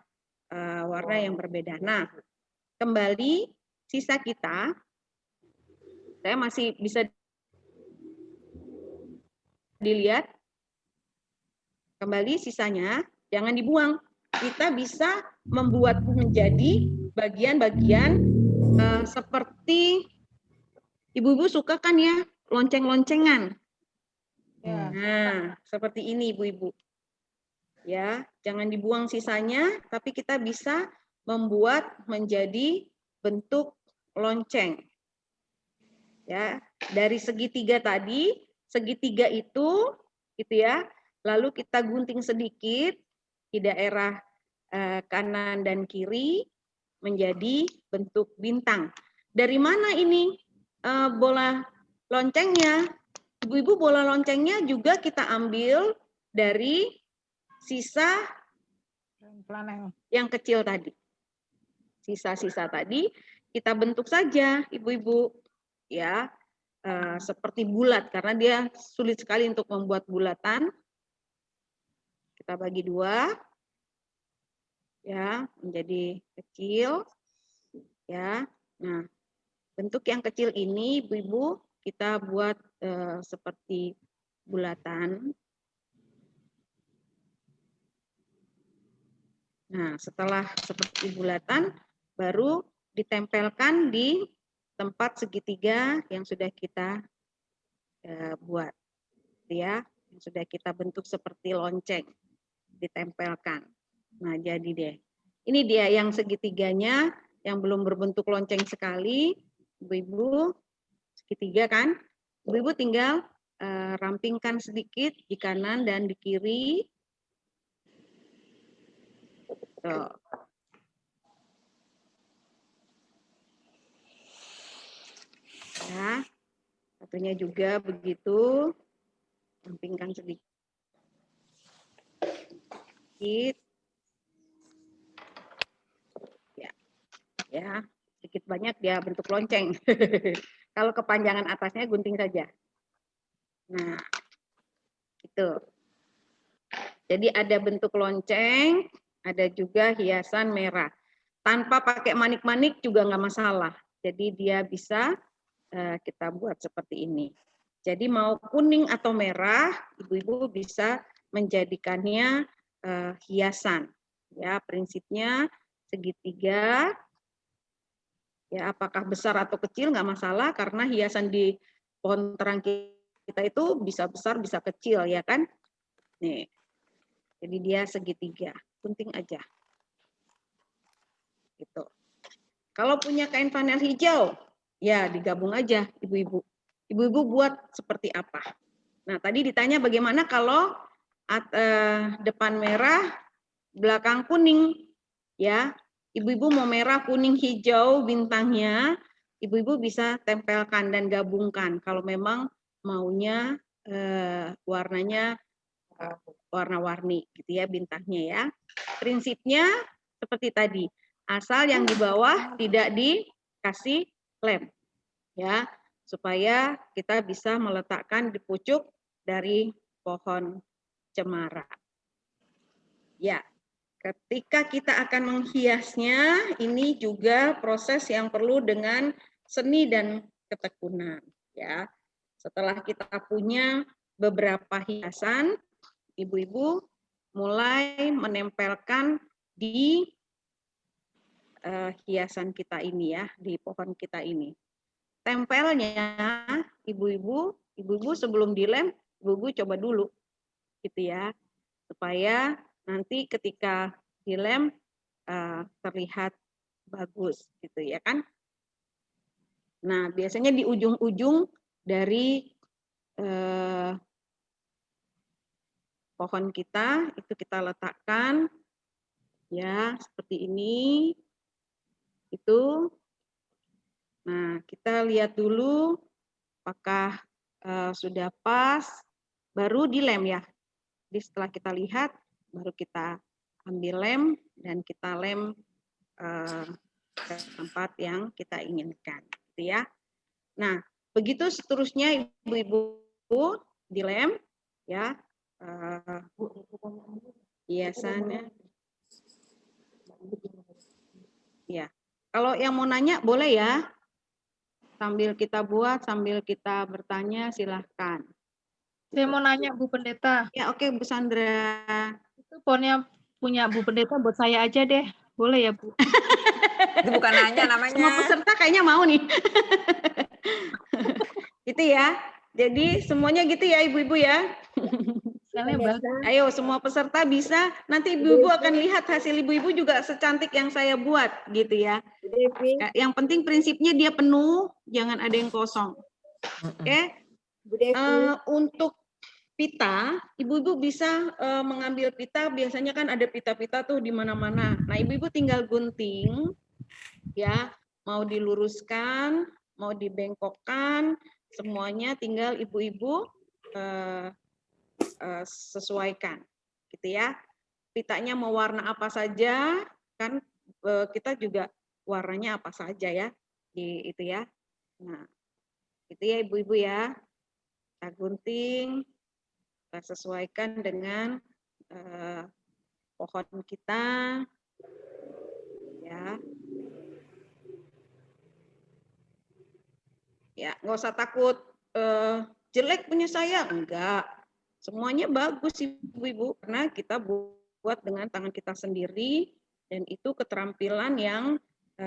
warna yang berbeda. Nah, kembali sisa kita, saya masih bisa dilihat. Kembali sisanya, jangan dibuang. Kita bisa membuat menjadi bagian-bagian seperti ibu-ibu suka kan ya, lonceng-loncengan. Nah, seperti ini ibu-ibu. Ya, jangan dibuang sisanya, tapi kita bisa membuat menjadi bentuk lonceng. Ya, dari segitiga tadi, segitiga itu gitu ya. Lalu kita gunting sedikit di daerah kanan dan kiri menjadi bentuk bintang. Dari mana ini bola loncengnya? Ibu-ibu, bola loncengnya juga kita ambil dari sisa yang kecil tadi. Sisa-sisa tadi kita bentuk saja, ibu-ibu, ya, seperti bulat karena dia sulit sekali untuk membuat bulatan. Kita bagi 2, ya, menjadi kecil, ya. Nah, bentuk yang kecil ini, ibu-ibu, kita buat seperti bulatan. Nah, setelah seperti bulatan, baru ditempelkan di tempat segitiga yang sudah kita buat, ya, yang sudah kita bentuk seperti lonceng, ditempelkan. Nah, jadi deh, ini dia yang segitiganya yang belum berbentuk lonceng sekali, ibu-ibu segitiga kan, ibu-ibu tinggal rampingkan sedikit di kanan dan di kiri. Tuh. Ya, satunya juga begitu, rampingkan sedikit. Ya, sedikit banyak dia bentuk lonceng. Kalau kepanjangan atasnya gunting saja. Nah, itu. Jadi ada bentuk lonceng, ada juga hiasan merah. Tanpa pakai manik-manik juga nggak masalah. Jadi dia bisa kita buat seperti ini. Jadi mau kuning atau merah, ibu-ibu bisa menjadikannya hiasan. Ya, prinsipnya segitiga. Ya, apakah besar atau kecil nggak masalah karena hiasan di pohon terang kita itu bisa besar bisa kecil ya kan. Nih, jadi dia segitiga, gunting aja. Gitu. Kalau punya kain flanel hijau, ya digabung aja ibu-ibu. Ibu-ibu buat seperti apa? Nah tadi ditanya bagaimana kalau depan merah, belakang kuning, ya. Ibu-ibu mau merah, kuning, hijau bintangnya, ibu-ibu bisa tempelkan dan gabungkan kalau memang maunya warnanya warna-warni gitu ya bintangnya ya. Prinsipnya seperti tadi, asal yang di bawah tidak dikasih lem ya, supaya kita bisa meletakkan di pucuk dari pohon cemara. Ya. Ketika kita akan menghiasnya, ini juga proses yang perlu dengan seni dan ketekunan. Ya, setelah kita punya beberapa hiasan, ibu-ibu mulai menempelkan di hiasan kita ini ya, di pohon kita ini. Tempelnya, ibu-ibu sebelum dilem, ibu-ibu coba dulu, gitu ya, supaya nanti ketika dilem terlihat bagus gitu ya kan. Nah biasanya di ujung-ujung dari pohon kita itu kita letakkan ya seperti ini itu. Nah kita lihat dulu apakah sudah pas baru dilem ya. Jadi setelah kita lihat baru kita ambil lem dan kita lem ke tempat yang kita inginkan, gitu ya. Nah, begitu seterusnya ibu-ibu dilem, ya, hiasannya. Ya, kalau yang mau nanya boleh ya, sambil kita buat, sambil kita bertanya silahkan. Saya mau nanya Bu Pendeta. Ya oke Bu Sandra. Itu pohonnya punya Bu Pendeta buat saya aja deh. Boleh ya Bu? Itu bukan nanya namanya. Semua peserta kayaknya mau nih. Gitu ya. Jadi semuanya gitu ya ibu-ibu ya. Ayo semua peserta bisa. Nanti ibu-ibu akan lihat hasil ibu-ibu juga secantik yang saya buat gitu ya. Yang penting prinsipnya dia penuh, jangan ada yang kosong. Oke. Untuk pita, ibu-ibu bisa mengambil pita, biasanya kan ada pita-pita tuh di mana-mana. Nah, ibu-ibu tinggal gunting, ya, mau diluruskan, mau dibengkokkan, semuanya tinggal ibu-ibu sesuaikan, gitu ya. Pitanya mau warna apa saja, kan kita juga warnanya apa saja ya, itu ya. Nah, itu ya ibu-ibu ya. Kita gunting. Kita sesuaikan dengan pohon kita, ya. Ya, nggak usah takut jelek punya saya, enggak. Semuanya bagus ibu-ibu karena kita buat dengan tangan kita sendiri dan itu keterampilan yang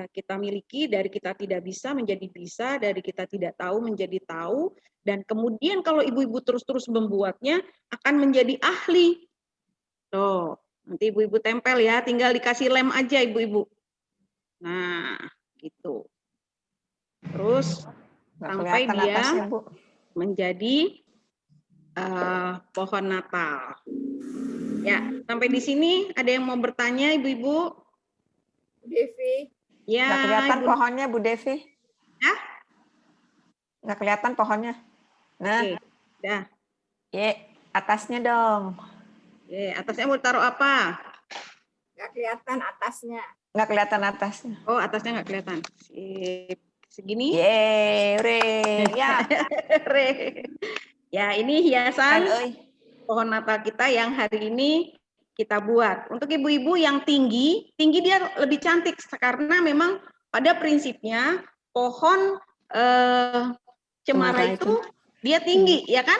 kita miliki, dari kita tidak bisa menjadi bisa, dari kita tidak tahu menjadi tahu, dan kemudian kalau ibu-ibu terus-terus membuatnya akan menjadi ahli. Tuh, nanti ibu-ibu tempel ya, tinggal dikasih lem aja ibu-ibu. Nah, gitu. Terus Nggak sampai kelihatan dia atasnya, Bu. menjadi pohon Natal. Ya, sampai di sini ada yang mau bertanya, Ibu-ibu? Devi, Ya, Nggak kelihatan Ibu. pohonnya, Bu Devi. Ya? Nggak kelihatan pohonnya. Nah, Oke, dah. atasnya dong. Oke, atasnya mau taruh apa? nggak kelihatan atasnya. Nggak kelihatan atasnya. Oh, atasnya nggak kelihatan. Sip. Segini? Yeay, hore. Ya, Ya, ini keren, hiasan euy. pohon Natal kita yang hari ini kita buat. Untuk ibu-ibu yang tinggi dia lebih cantik karena memang pada prinsipnya pohon cemara Cemara itu dia tinggi, ya kan?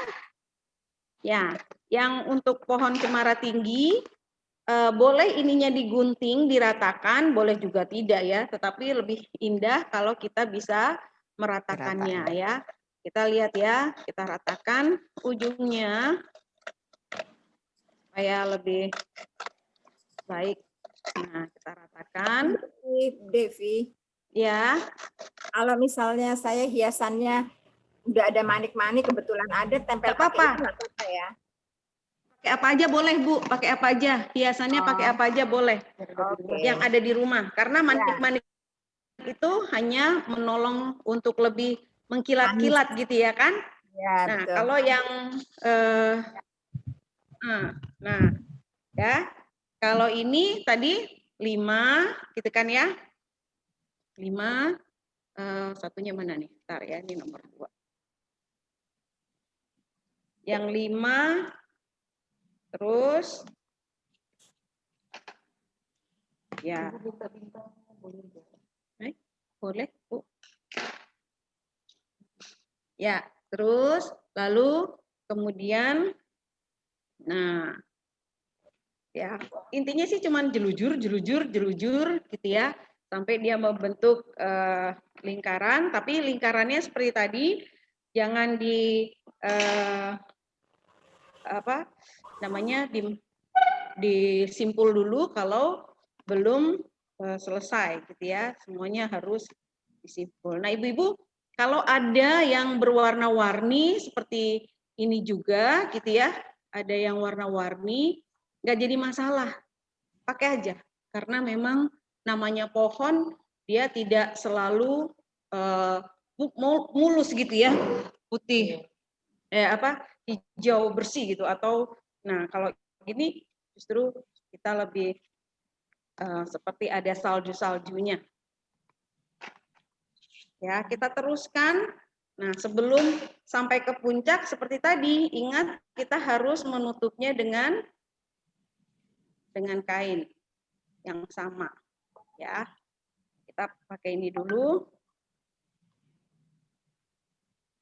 Ya, yang untuk pohon cemara tinggi boleh ininya digunting, diratakan, boleh juga tidak ya, tetapi lebih indah kalau kita bisa meratakannya ya. Kita lihat ya, kita ratakan ujungnya supaya lebih baik. Nah, kita ratakan. Devi, Ya, kalau misalnya saya hiasannya udah ada manik-manik, kebetulan ada, tempel Nggak apa-apa. pakai itu nggak apa-apa ya? pakai apa aja boleh Bu, pakai apa aja. Hiasannya pakai apa aja boleh. Oke. Yang ada di rumah. Karena manik-manik itu hanya menolong untuk lebih mengkilat-kilat gitu ya kan? Ya, Nah, betul. kalau yang nah, ya. Kalau ini tadi 5 gitu kan ya. 5 satunya mana nih? Bentar ya, ini nomor 2. Yang 5 terus ya. Boleh, Bu. Ya, terus lalu kemudian nah ya, intinya sih cuman jelujur gitu ya, sampai dia membentuk lingkaran, tapi lingkarannya seperti tadi, jangan apa namanya, disimpul dulu kalau belum selesai gitu ya, semuanya harus disimpul. Nah, ibu-ibu, kalau ada yang berwarna-warni seperti ini juga gitu ya, ada yang warna-warni, nggak jadi masalah, pakai aja. Karena memang namanya pohon, dia tidak selalu mulus gitu ya, putih, hijau bersih gitu. Atau, nah kalau gini justru kita lebih seperti ada salju-saljunya. Ya, kita teruskan. Nah, sebelum sampai ke puncak seperti tadi, ingat kita harus menutupnya dengan kain yang sama. Ya. Kita pakai ini dulu.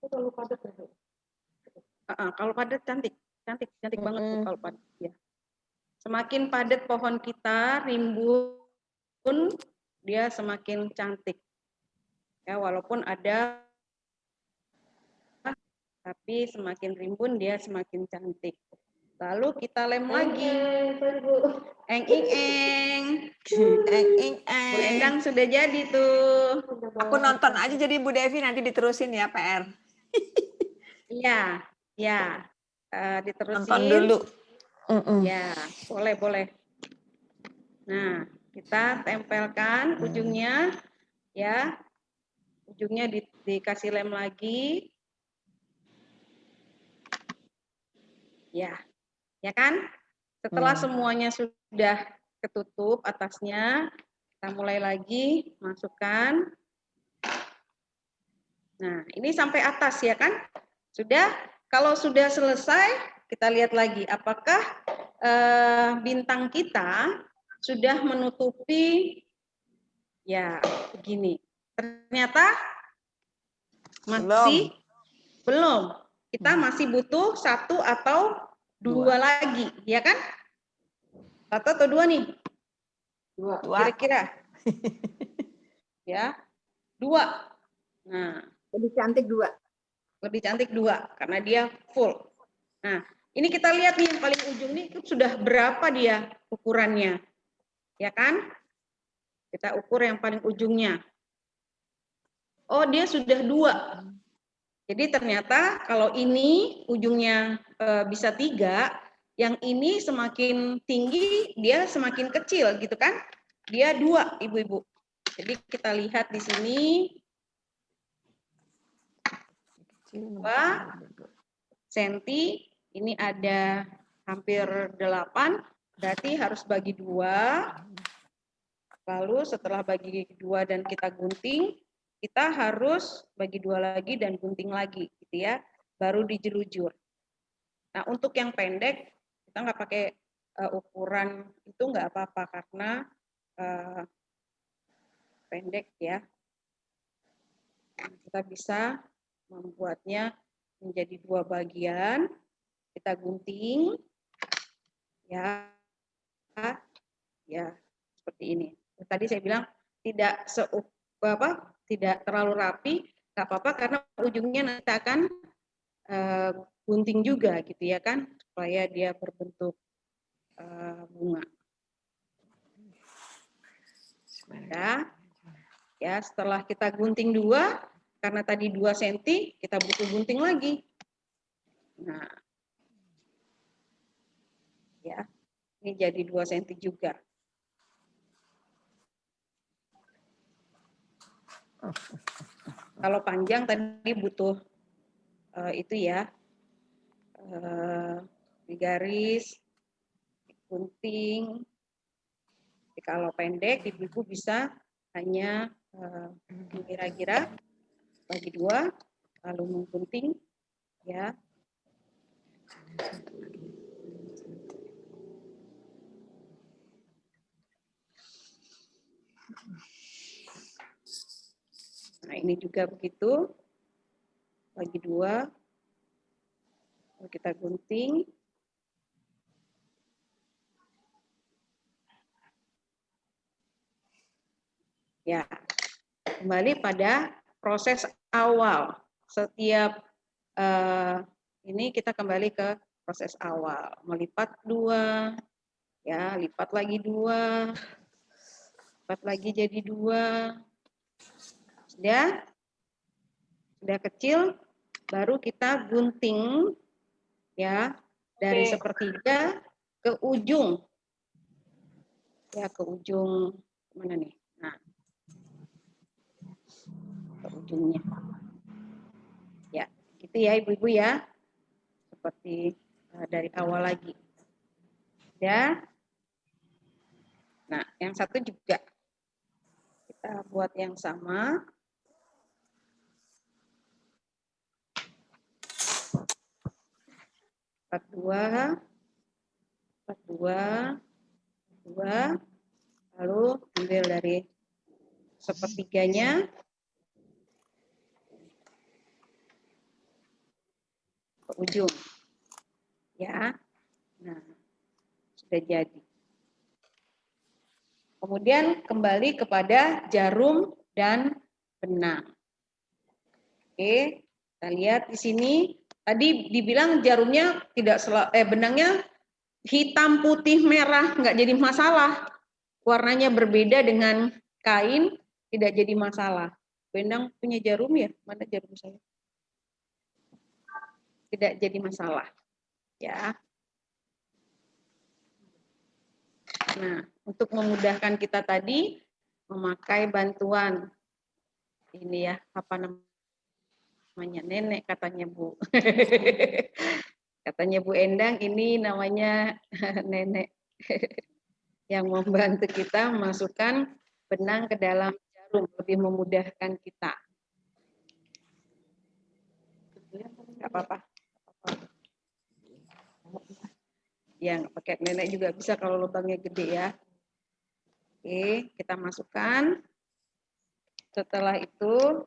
Kalau padat cantik banget tuh kalau padat. Ya. Semakin padat pohon kita, rimbun, dia semakin cantik. Ya, walaupun ada, tapi semakin rimbun dia semakin cantik. Lalu kita lem lagi. Eng. Bu Endang sudah jadi tuh. Aku nonton aja jadi Bu Devi, nanti diterusin ya PR. Iya, ya. Diterusin. Nonton dulu. Ya, boleh. Nah, kita tempelkan ujungnya, ya. Ujungnya dikasih lem lagi. Ya kan? Setelah semuanya sudah ketutup atasnya, kita mulai lagi masukkan. Nah, ini sampai atas ya kan? Sudah. Kalau sudah selesai, kita lihat lagi apakah bintang kita sudah menutupi ya begini. Ternyata masih belum. Kita masih butuh 1 atau 2 lagi, ya kan? 1 atau 2 nih? 2. Kira-kira. Ya, 2. Nah, Lebih cantik 2. Lebih cantik 2 karena dia full. Nah, ini kita lihat nih yang paling ujung nih sudah berapa dia ukurannya. Ya kan? Kita ukur yang paling ujungnya. Oh, dia sudah 2. Jadi ternyata kalau ini ujungnya bisa 3, yang ini semakin tinggi, dia semakin kecil gitu kan? Dia 2, Ibu-ibu. Jadi kita lihat di sini 2 senti, ini ada hampir 8, berarti harus bagi 2. Lalu setelah bagi 2 dan kita gunting, kita harus bagi 2 lagi dan gunting lagi, gitu ya, baru dijelujur. Nah, untuk yang pendek, kita nggak pakai ukuran itu nggak apa-apa, karena pendek ya. Kita bisa membuatnya menjadi 2 bagian, kita gunting, ya, seperti ini. Tadi saya bilang tidak tidak terlalu rapi, nggak apa-apa karena ujungnya nanti akan gunting juga gitu ya kan, supaya dia berbentuk bunga. Ya, setelah kita gunting 2, karena tadi 2 cm, kita butuh gunting lagi. Nah, ya, ini jadi 2 cm juga. Kalau panjang tadi butuh itu ya, digaris, gunting. Kalau pendek, ibu-ibu bisa hanya kira-kira bagi 2, lalu menggunting, ya. Nah, ini juga begitu, bagi 2, lalu kita gunting. Ya, kembali pada proses awal. Setiap ini kita kembali ke proses awal. Melipat 2, ya, lipat lagi 2, lipat lagi jadi 2. Sudah kecil, baru kita gunting, ya, dari sepertiga ke ujung. Ya, ke ujung mana nih? Nah, ke ujungnya. Ya, gitu ya ibu-ibu ya. Seperti dari awal lagi. Ya. Nah, yang satu juga kita buat yang sama. Lipat 2, lalu ambil dari sepertiganya ke ujung. Ya. Nah, sudah jadi. Kemudian kembali kepada jarum dan benang. Oke, kita lihat di sini. Tadi dibilang jarumnya benangnya hitam, putih, merah, nggak jadi masalah. Warnanya berbeda dengan kain, tidak jadi masalah. Benang punya jarum ya? Mana jarum saya? Tidak jadi masalah. Ya. Nah, untuk memudahkan kita tadi, memakai bantuan ini ya, apa namanya, nenek katanya Bu. Katanya Bu Endang, ini namanya nenek yang membantu kita memasukkan benang ke dalam jarum, lebih memudahkan kita. Nggak apa-apa. Ya, nggak pakai nenek juga bisa kalau lubangnya gede ya. Oke, kita masukkan. Setelah itu,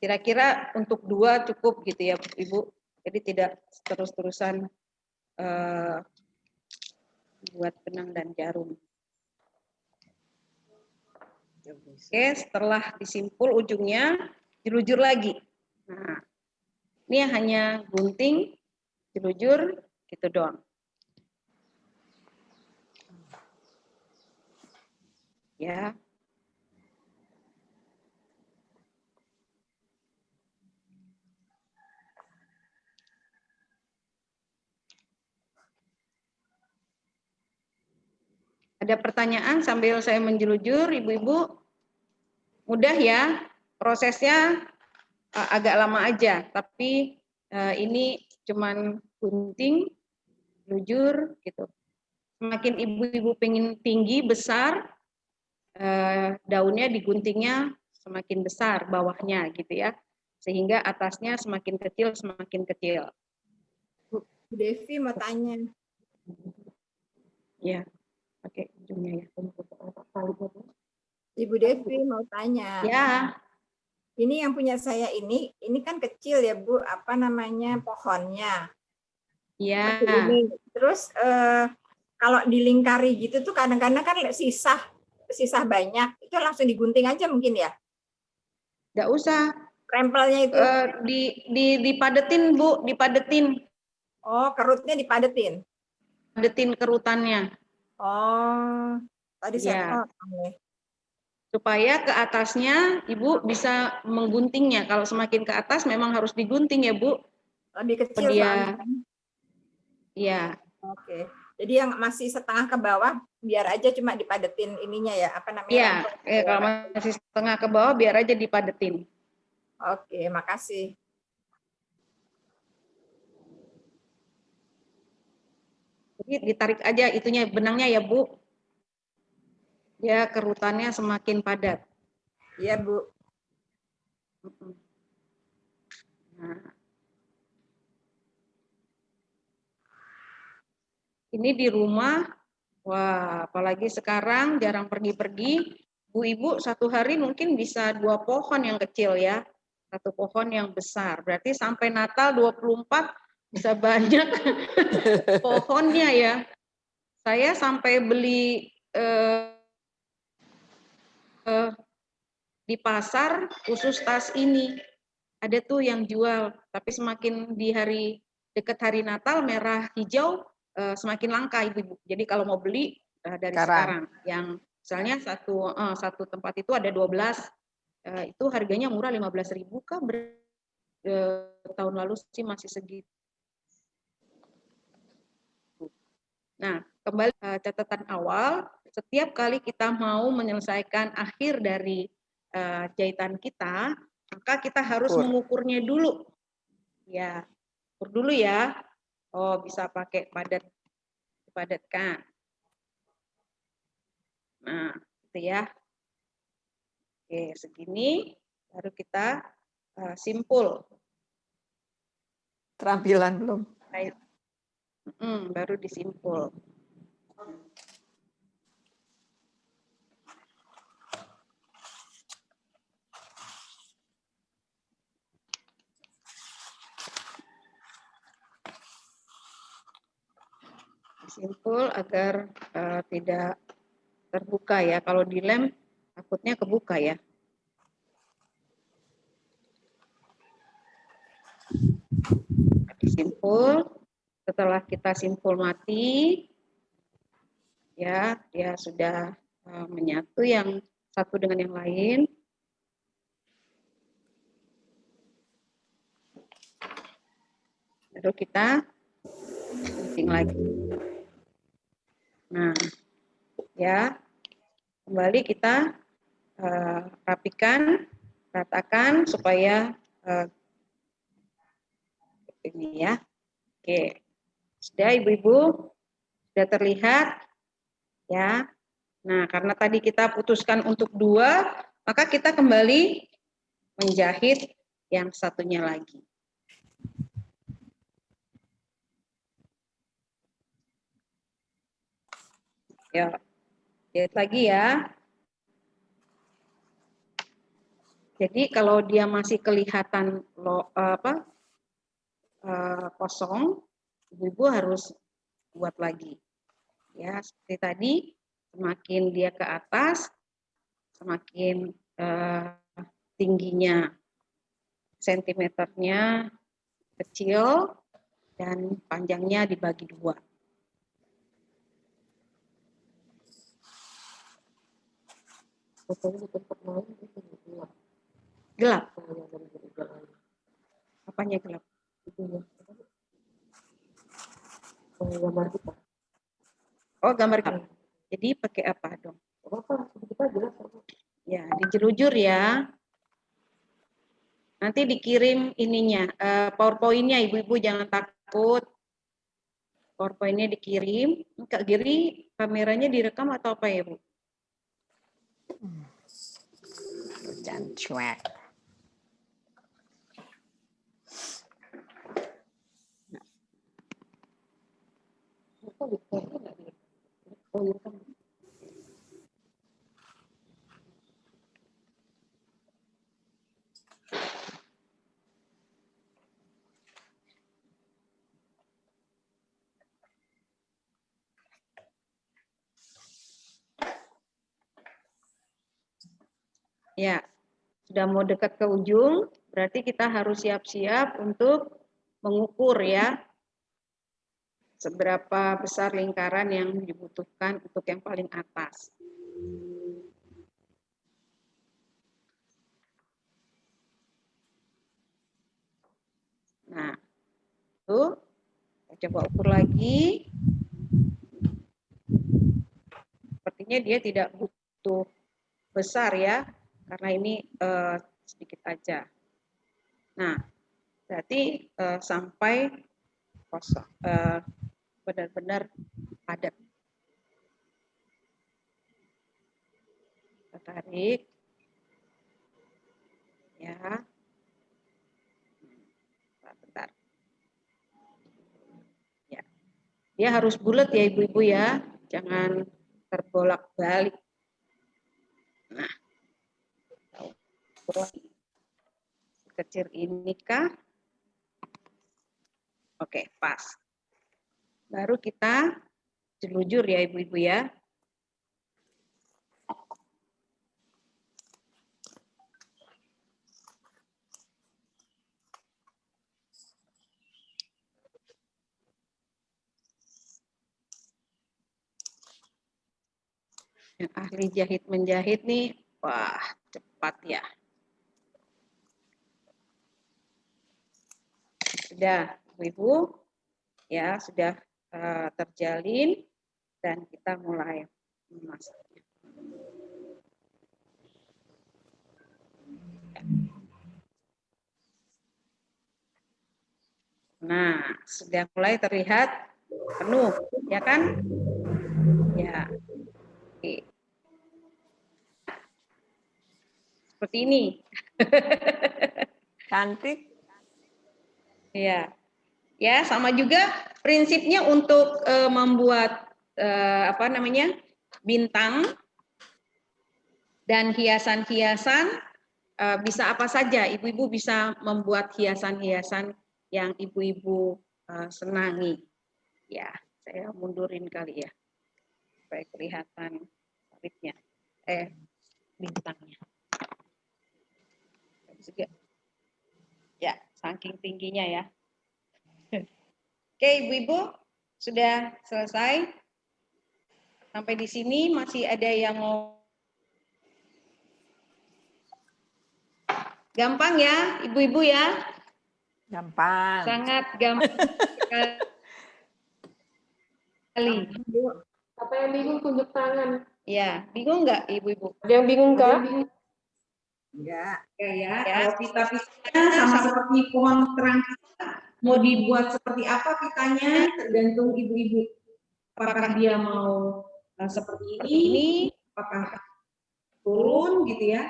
kira-kira untuk 2 cukup gitu ya Ibu. Jadi tidak terus-terusan buat benang dan jarum. Oke, setelah disimpul ujungnya, jelujur lagi. Nah, ini hanya gunting, jelujur, gitu doang. Ya. Ada pertanyaan sambil saya menjelujur, Ibu-ibu? Mudah ya, prosesnya agak lama aja, tapi ini cuman gunting, jelujur gitu. Semakin ibu-ibu pengen tinggi, besar, daunnya diguntingnya semakin besar bawahnya gitu ya. Sehingga atasnya semakin kecil, semakin kecil. Bu Devi mau tanya. Ya, pakai ujungnya ya. Ibu Devi mau tanya. Ya, Ini yang punya saya ini kan kecil ya Bu, apa namanya pohonnya. ya. Seperti ini. Terus kalau dilingkari gitu tuh kadang-kadang kan sisa banyak, itu langsung digunting aja mungkin ya. Nggak usah. Rempelnya itu. Dipadetin Bu, dipadetin. Oh, kerutnya dipadetin. Padetin kerutannya. Oh, tadi saya Ya. potong nih. Supaya ke atasnya Ibu bisa mengguntingnya. Kalau semakin ke atas memang harus digunting ya Bu. Lebih kecil Dia, soalnya. ya, Oke. Jadi yang masih setengah ke bawah biar aja cuma dipadetin ininya ya, apa namanya? ya, kalau masih setengah ke bawah biar aja dipadetin. Oke, makasih. Jadi ditarik aja itunya benangnya ya Bu. Ya kerutannya semakin padat. Iya Bu. Nah, ini di rumah, wah apalagi sekarang jarang pergi-pergi, Bu Ibu satu hari mungkin bisa 2 pohon yang kecil ya, 1 pohon yang besar. Berarti sampai Natal 24 bisa banyak pohonnya ya. Saya sampai beli di pasar khusus tas ini. Ada tuh yang jual, tapi semakin di dekat hari Natal merah hijau semakin langka Ibu. Jadi kalau mau beli dari sekarang. Yang misalnya satu tempat itu ada 12, itu harganya murah 15.000 kah? Tahun lalu sih masih segitu. Nah, kembali catatan awal, setiap kali kita mau menyelesaikan akhir dari jahitan kita, maka kita harus mengukurnya dulu. Ya, ukur dulu ya. Oh, bisa pakai dipadatkan. Nah, itu ya. Oke, segini baru kita simpul. Keterampilan belum. Baru disimpul. Simpul agar tidak terbuka ya. Kalau dilem takutnya kebuka ya. Simpul. Setelah kita simpul mati, ya dia sudah menyatu yang satu dengan yang lain. Baru kita gunting lagi. Nah, ya kembali kita rapikan, ratakan supaya ini ya. Oke, sudah Ibu-ibu, sudah terlihat ya. Nah, karena tadi kita putuskan untuk 2, maka kita kembali menjahit yang satunya lagi. Ya, lihat lagi ya. Jadi kalau dia masih kelihatan kosong, ibu-ibu harus buat lagi. Ya, seperti tadi, semakin dia ke atas, semakin tingginya sentimeternya kecil dan panjangnya dibagi 2. Gelap. Apanya gelap? Oh, gambar gelap. Jadi pakai apa dong? Ya, dijelujur ya. Nanti dikirim ininya, PowerPoint-nya, Ibu-ibu jangan takut. PowerPoint-nya dikirim. Kak Giri, kameranya direkam atau apa ya, Bu? Jangan cuek. Ya, sudah mau dekat ke ujung, berarti kita harus siap-siap untuk mengukur ya, seberapa besar lingkaran yang dibutuhkan untuk yang paling atas. Nah, itu kita coba ukur lagi. Sepertinya dia tidak butuh besar ya, karena ini sedikit aja. Nah, berarti sampai kosong, benar-benar padat. Kita tarik, ya. Bentar. Ya, dia harus bulat ya ibu-ibu ya, jangan terbolak-balik. Nah, kecil ini kah? Oke, pas. Baru kita jelujur ya ibu-ibu ya. Yang ahli jahit menjahit nih, wah cepat ya. Sudah, ibu-ibu, ya sudah terjalin dan kita mulai memasaknya. Nah, sudah mulai terlihat penuh, ya kan? Ya. Oke. Seperti ini. Cantik. Ya. Ya, sama juga prinsipnya untuk membuat apa namanya? Bintang dan hiasan-hiasan bisa apa saja. Ibu-ibu bisa membuat hiasan-hiasan yang ibu-ibu senangi. Ya, saya mundurin kali ya. Supaya kelihatan salibnya. Bintangnya. Ya, saking tingginya ya. Oke, ibu-ibu, sudah selesai. Sampai di sini masih ada yang mau. Gampang ya, ibu-ibu ya. Gampang. Sangat gampang sekali. Apa yang bingung tunjuk tangan. Ya, bingung nggak ibu-ibu? Ada yang bingung kah? Enggak. Ya. Kalau pita-pitanya sama seperti pohon terang kita, mau dibuat seperti apa pitanya tergantung ibu-ibu. Apakah dia mau seperti ini, apakah turun gitu ya.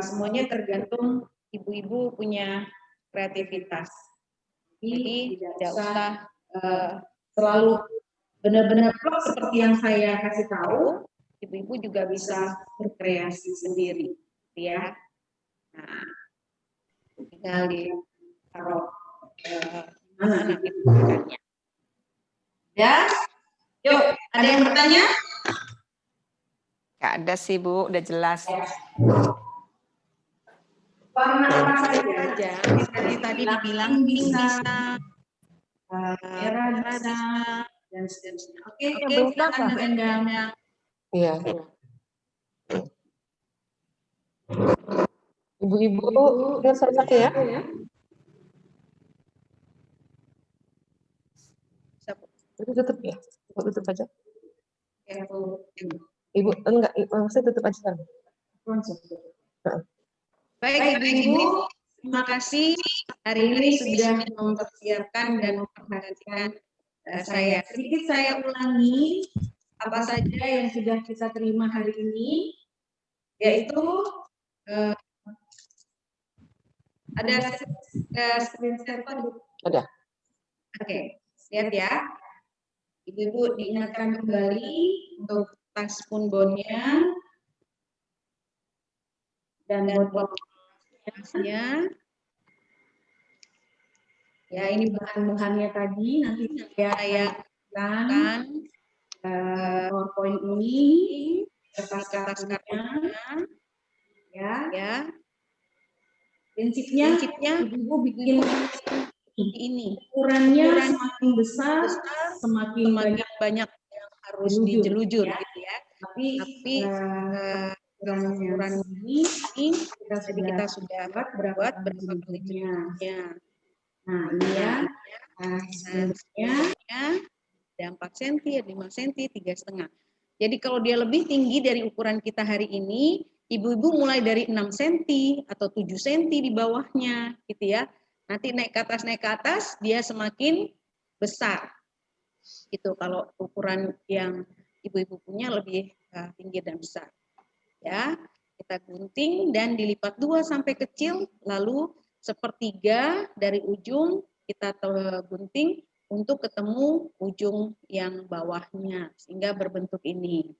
Semuanya tergantung ibu-ibu punya kreativitas. Jadi tidak usah selalu benar-benar plok seperti yang saya kasih tahu. Ibu-ibu juga bisa berkreasi sendiri, ya. Nah, tinggal ditaruh mana nanti bukannya. Ya, yuk. Ada yang bertanya? Nggak ada sih Bu, udah jelas. Warna apa saja? Tadi dibilang bisa, merah bisa, dan seterusnya. Oke, Bu Endang. Iya. Ibu-ibu, dengar suara saya ya? Itu tutup ya? Tutup aja. Ibu, enggak, saya tutup aja kan? Baik Ibu-ibu, terima kasih hari ini sudah mempersiapkan dan memperhatikan saya. Sedikit saya ulangi apa saja yang sudah kita terima hari ini, yaitu ada screen share Pak? Ada. Oke, lihat ya. Ibu-ibu diingatkan kembali untuk tas punbonnya dan botol-botolnya. Ya, ini bahan-bahannya tadi nanti saya akan PowerPoint ini kertas-kertasnya ya. Prinsipnya ibu bikin ini ukurannya semakin besar semakin banyak yang harus dijelujur gitu ya. Tapi ukuran ini kita sudah buat berapa kali jelujurnya. Nah, ini ya. Hasilnya ada 4 cm, ada 5 cm, 3,5. Jadi kalau dia lebih tinggi dari ukuran kita hari ini, ibu-ibu mulai dari 6 cm atau 7 cm di bawahnya gitu ya. Nanti naik ke atas dia semakin besar. Itu kalau ukuran yang ibu-ibu punya lebih tinggi dan besar. Ya, kita gunting dan dilipat 2 sampai kecil, lalu sepertiga dari ujung kita gunting untuk ketemu ujung yang bawahnya sehingga berbentuk ini,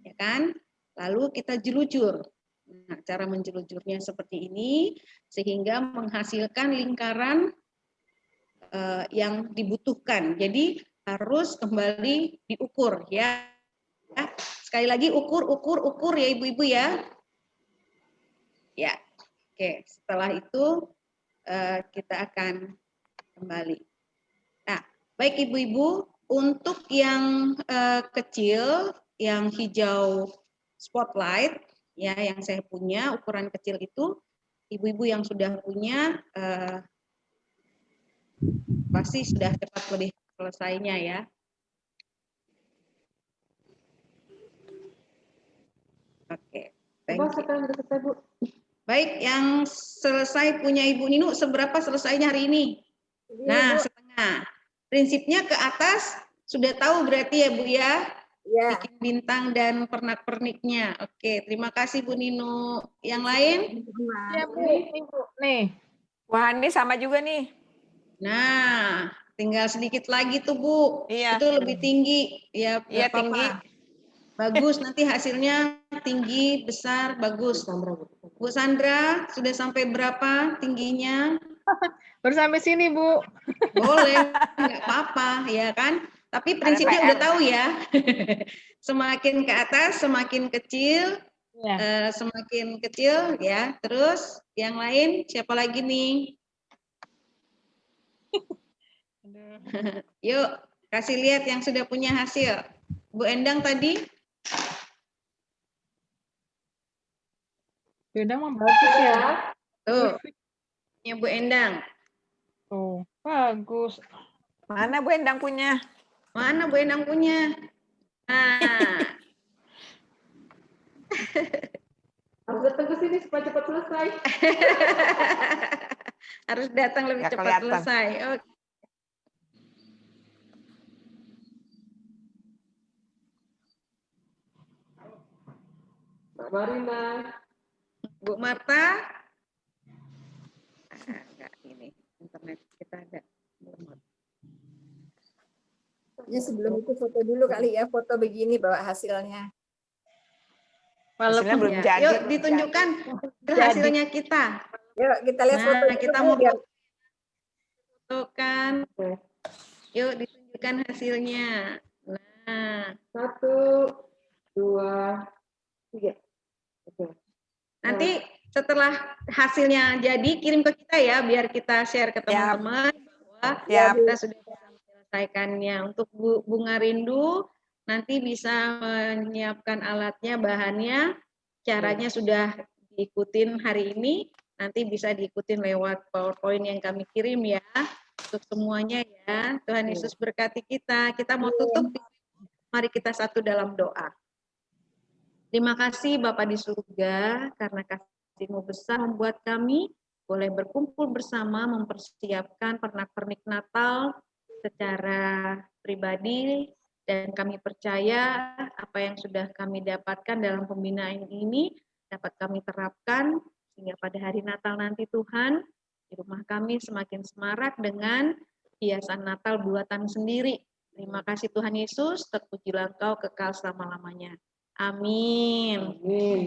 ya kan? Lalu kita jelujur. Nah, cara menjelujurnya seperti ini sehingga menghasilkan lingkaran yang dibutuhkan. Jadi harus kembali diukur ya. Sekali lagi ukur ya ibu-ibu ya. Ya. Oke, setelah itu kita akan kembali. Nah, baik ibu-ibu, untuk yang kecil, yang hijau spotlight, ya, yang saya punya ukuran kecil itu, ibu-ibu yang sudah punya pasti sudah cepat lebih selesainya ya. Oke, thank you. Baik, yang selesai punya Ibu Ninu, seberapa selesainya hari ini? Nah, setengah. Prinsipnya ke atas sudah tahu berarti ya Bu ya? Ya. Bikin bintang dan pernak-perniknya. Oke, terima kasih Bu Ninu. Yang lain? Ya Bu, Ibu. Nih. Wah, ini sama juga nih. Nah, tinggal sedikit lagi tuh Bu. Iya. Itu lebih tinggi. Ya, Iya, tinggi. Bagus, nanti hasilnya tinggi, besar, bagus. Bu Sandra, sudah sampai berapa tingginya? Baru sampai sini, Bu. Boleh, nggak apa-apa, ya kan? Tapi prinsipnya udah tahu ya. Semakin ke atas, semakin kecil, Ya. semakin kecil, ya. Terus yang lain, siapa lagi nih? Yuk, kasih lihat yang sudah punya hasil. Bu Endang tadi? Yaudah mah bagus ya. Tuh, punya Bu Endang. Tuh, bagus. Mana Bu Endang punya? Mana Bu Endang punya? Nah. Harus datang ke sini supaya cepat selesai. Harus datang lebih Nggak cepat kelihatan. selesai. Oke. Mbak Marina. Bu Marta. Enggak, ini internet kita ada. Ya, sebelum itu foto dulu kali ya, foto begini bawa hasilnya. Hasilnya Walaupun belum Ya, jadi. yuk ditunjukkan hasilnya kita. Yuk kita lihat foto Nah, kita mau biar fotokan. Yuk ditunjukkan hasilnya. Nah, 1, 2, 3. Oke. nanti setelah hasilnya jadi kirim ke kita ya, biar kita share ke teman-teman bahwa Siap. kita sudah bisa menyelesaikannya. Untuk Bunga Rindu nanti bisa menyiapkan alatnya, bahannya, caranya sudah diikutin hari ini, nanti bisa diikutin lewat PowerPoint yang kami kirim ya, untuk semuanya ya. Tuhan Yesus berkati kita. Kita mau tutup, mari kita satu dalam doa. Terima kasih Bapa di surga, karena kasih-Mu besar membuat kami boleh berkumpul bersama mempersiapkan pernak-pernik Natal secara pribadi, dan kami percaya apa yang sudah kami dapatkan dalam pembinaan ini dapat kami terapkan sehingga pada hari Natal nanti Tuhan di rumah kami semakin semarak dengan hiasan Natal buatan sendiri. Terima kasih Tuhan Yesus, terpujilah Engkau kekal selama-lamanya. Amin.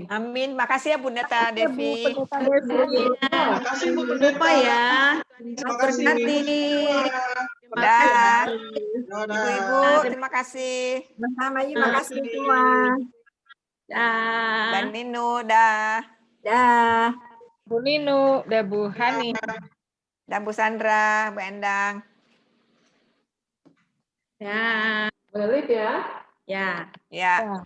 Amin. Makasih ya Bu Neta Devi. Terima kasih Bu Lupa ya. Terima kasih. Terima Dah. kasih. Ibu-ibu, terima kasih. Sama yuk, makasih semua. Dah. Mbak Nino, dah. Dah. Bu Nino, dan Bu Hani. Dan Bu Sandra, Bu Endang. Ya. Balik ya. Ya. Ya.